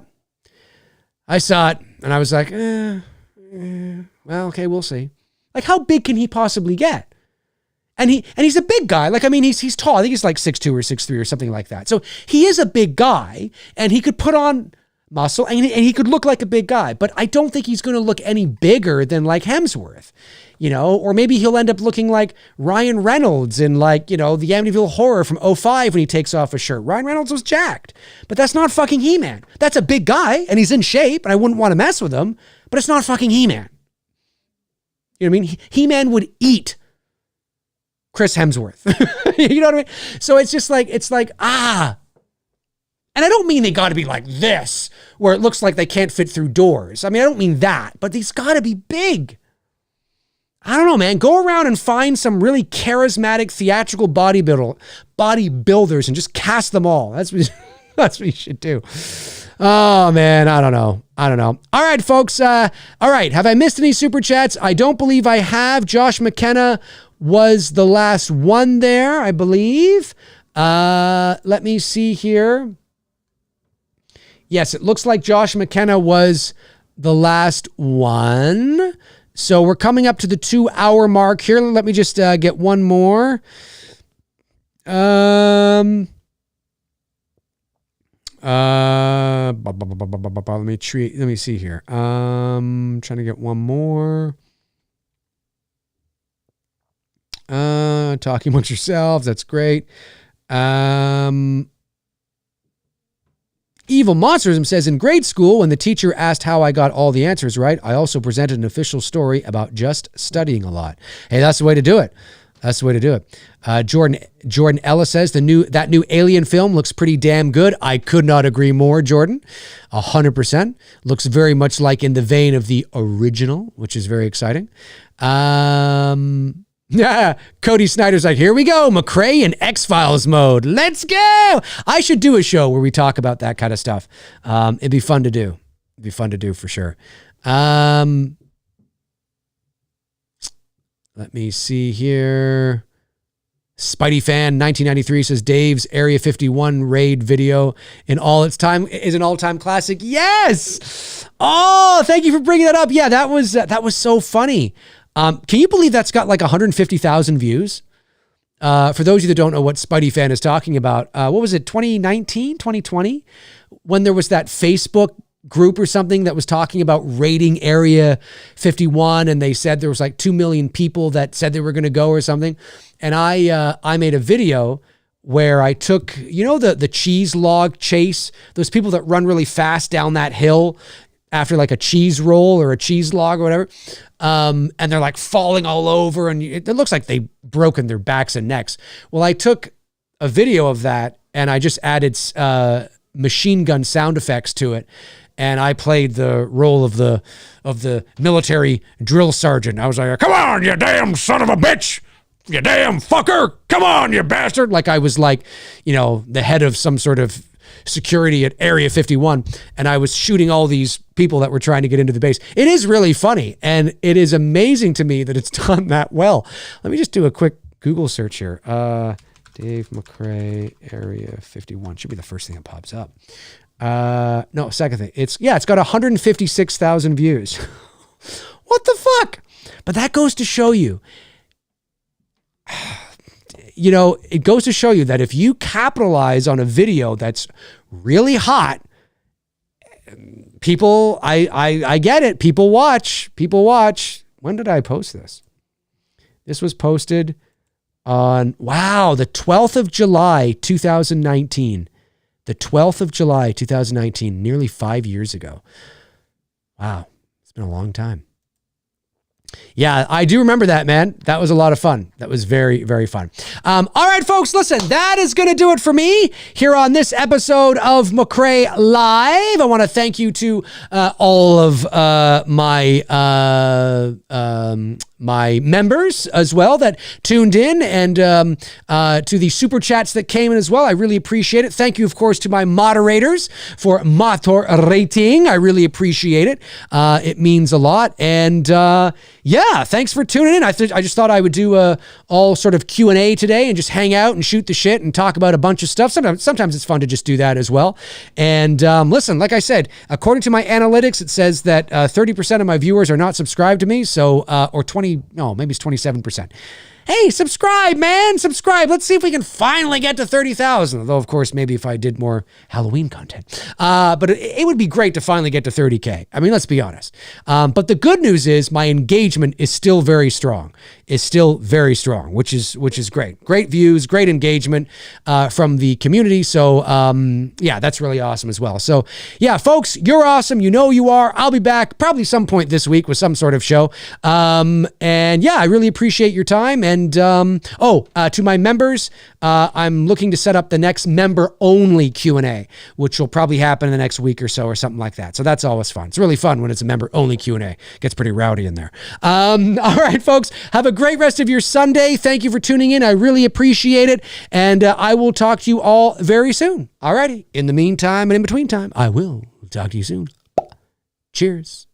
And I was like, well, okay, we'll see. How big can he possibly get? And he's a big guy. He's tall. I think he's 6'2" or 6'3" or something like that. So he is a big guy and he could put on muscle and he could look like a big guy, but I don't think he's going to look any bigger than Hemsworth. or maybe he'll end up looking like Ryan Reynolds in the Amityville Horror from '05 when he takes off a shirt. Ryan Reynolds was jacked, but that's not fucking He-Man. That's a big guy and he's in shape and I wouldn't want to mess with him, but it's not fucking He-Man. You know what I mean? He-Man would eat Chris Hemsworth. You know what I mean? So it's just like, and I don't mean they got to be like this, where it looks like they can't fit through doors. I mean, I don't mean that, but these got to be big. I don't know, man. Go around and find some really charismatic theatrical bodybuilders and just cast them all. That's what you should do. Oh, man. I don't know. All right, folks. All right. Have I missed any super chats? I don't believe I have. Josh McKenna was the last one there, I believe. Let me see here. Yes, it looks like Josh McKenna was the last one. So we're coming up to the 2-hour mark here. Let me just get one more. Let me see here. Trying to get one more. Talking amongst yourselves. That's great. Evil Monsterism says, in grade school, when the teacher asked how I got all the answers right, I also presented an official story about just studying a lot. Hey, that's the way to do it. Jordan Ellis says, that new Alien film looks pretty damn good. I could not agree more, Jordan. 100%. Looks very much like in the vein of the original, which is very exciting. Yeah, Cody Snyder's like, here we go, McRae in X-Files mode. Let's go. I should do a show where we talk about that kind of stuff. It'd be fun to do. For sure. Let me see here. Spidey Fan 1993 says Dave's Area 51 raid video is an all-time classic. Yes. Oh, thank you for bringing that up. Yeah, that was so funny. Can you believe that's got like 150,000 views? For those of you that don't know what Spidey Fan is talking about, what was it, 2019, 2020? When there was that Facebook group or something that was talking about raiding Area 51, and they said there was like 2 million people that said they were going to go or something. And I made a video where I took, the cheese log chase, those people that run really fast down that hill after like a cheese roll or a cheese log or whatever. And they're like falling all over and it looks like they've broken their backs and necks. Well, I took a video of that and I just added machine gun sound effects to it. And I played the role of the military drill sergeant. I was like, come on, you damn son of a bitch. You damn fucker. Come on, you bastard. Like I was like, the head of some sort of security at Area 51, and I was shooting all these people that were trying to get into the base. It is really funny, and it is amazing to me that it's done that well. Let me just do a quick Google search here. Dave McRae, Area 51. Should be the first thing that pops up. No, second thing. It's got 156,000 views. What the fuck? But that goes to show you, it goes to show you that if you capitalize on a video that's really hot, people, I get it. People watch. When did I post this? This was posted on, the 12th of July, 2019. The 12th of July, 2019, nearly 5 years ago. Wow. It's been a long time. Yeah, I do remember that, man. That was a lot of fun. That was very, very fun. All right, folks, listen, that is going to do it for me here on this episode of McRae Live. I want to thank you to all of my members as well that tuned in, and to the super chats that came in as well. I really appreciate it. Thank you, of course, to my moderators for moderating. I really appreciate it. It means a lot. And yeah, thanks for tuning in. I just thought I would do all sort of Q&A today and just hang out and shoot the shit and talk about a bunch of stuff. Sometimes it's fun to just do that as well. And listen, like I said, according to my analytics, it says that 30% of my viewers are not subscribed to me. So, or maybe it's 27%. Hey, subscribe, man. Subscribe. Let's see if we can finally get to 30,000. Although, of course, maybe if I did more Halloween content. But it would be great to finally get to 30K. I mean, let's be honest. But the good news is my engagement engagement is still very strong. Which is great. Great views, great engagement from the community. So yeah, that's really awesome as well. So yeah, folks, you're awesome. You know you are. I'll be back probably some point this week with some sort of show. And yeah, I really appreciate your time. And to my members, I'm looking to set up the next member-only Q&A, which will probably happen in the next week or so or something like that. So that's always fun. It's really fun when it's a member-only Q&A. Gets pretty rowdy in there. All right, folks, have a great rest of your Sunday. Thank you for tuning in. I really appreciate it. And I will talk to you all very soon. All righty. In the meantime and in between time, I will talk to you soon. Cheers.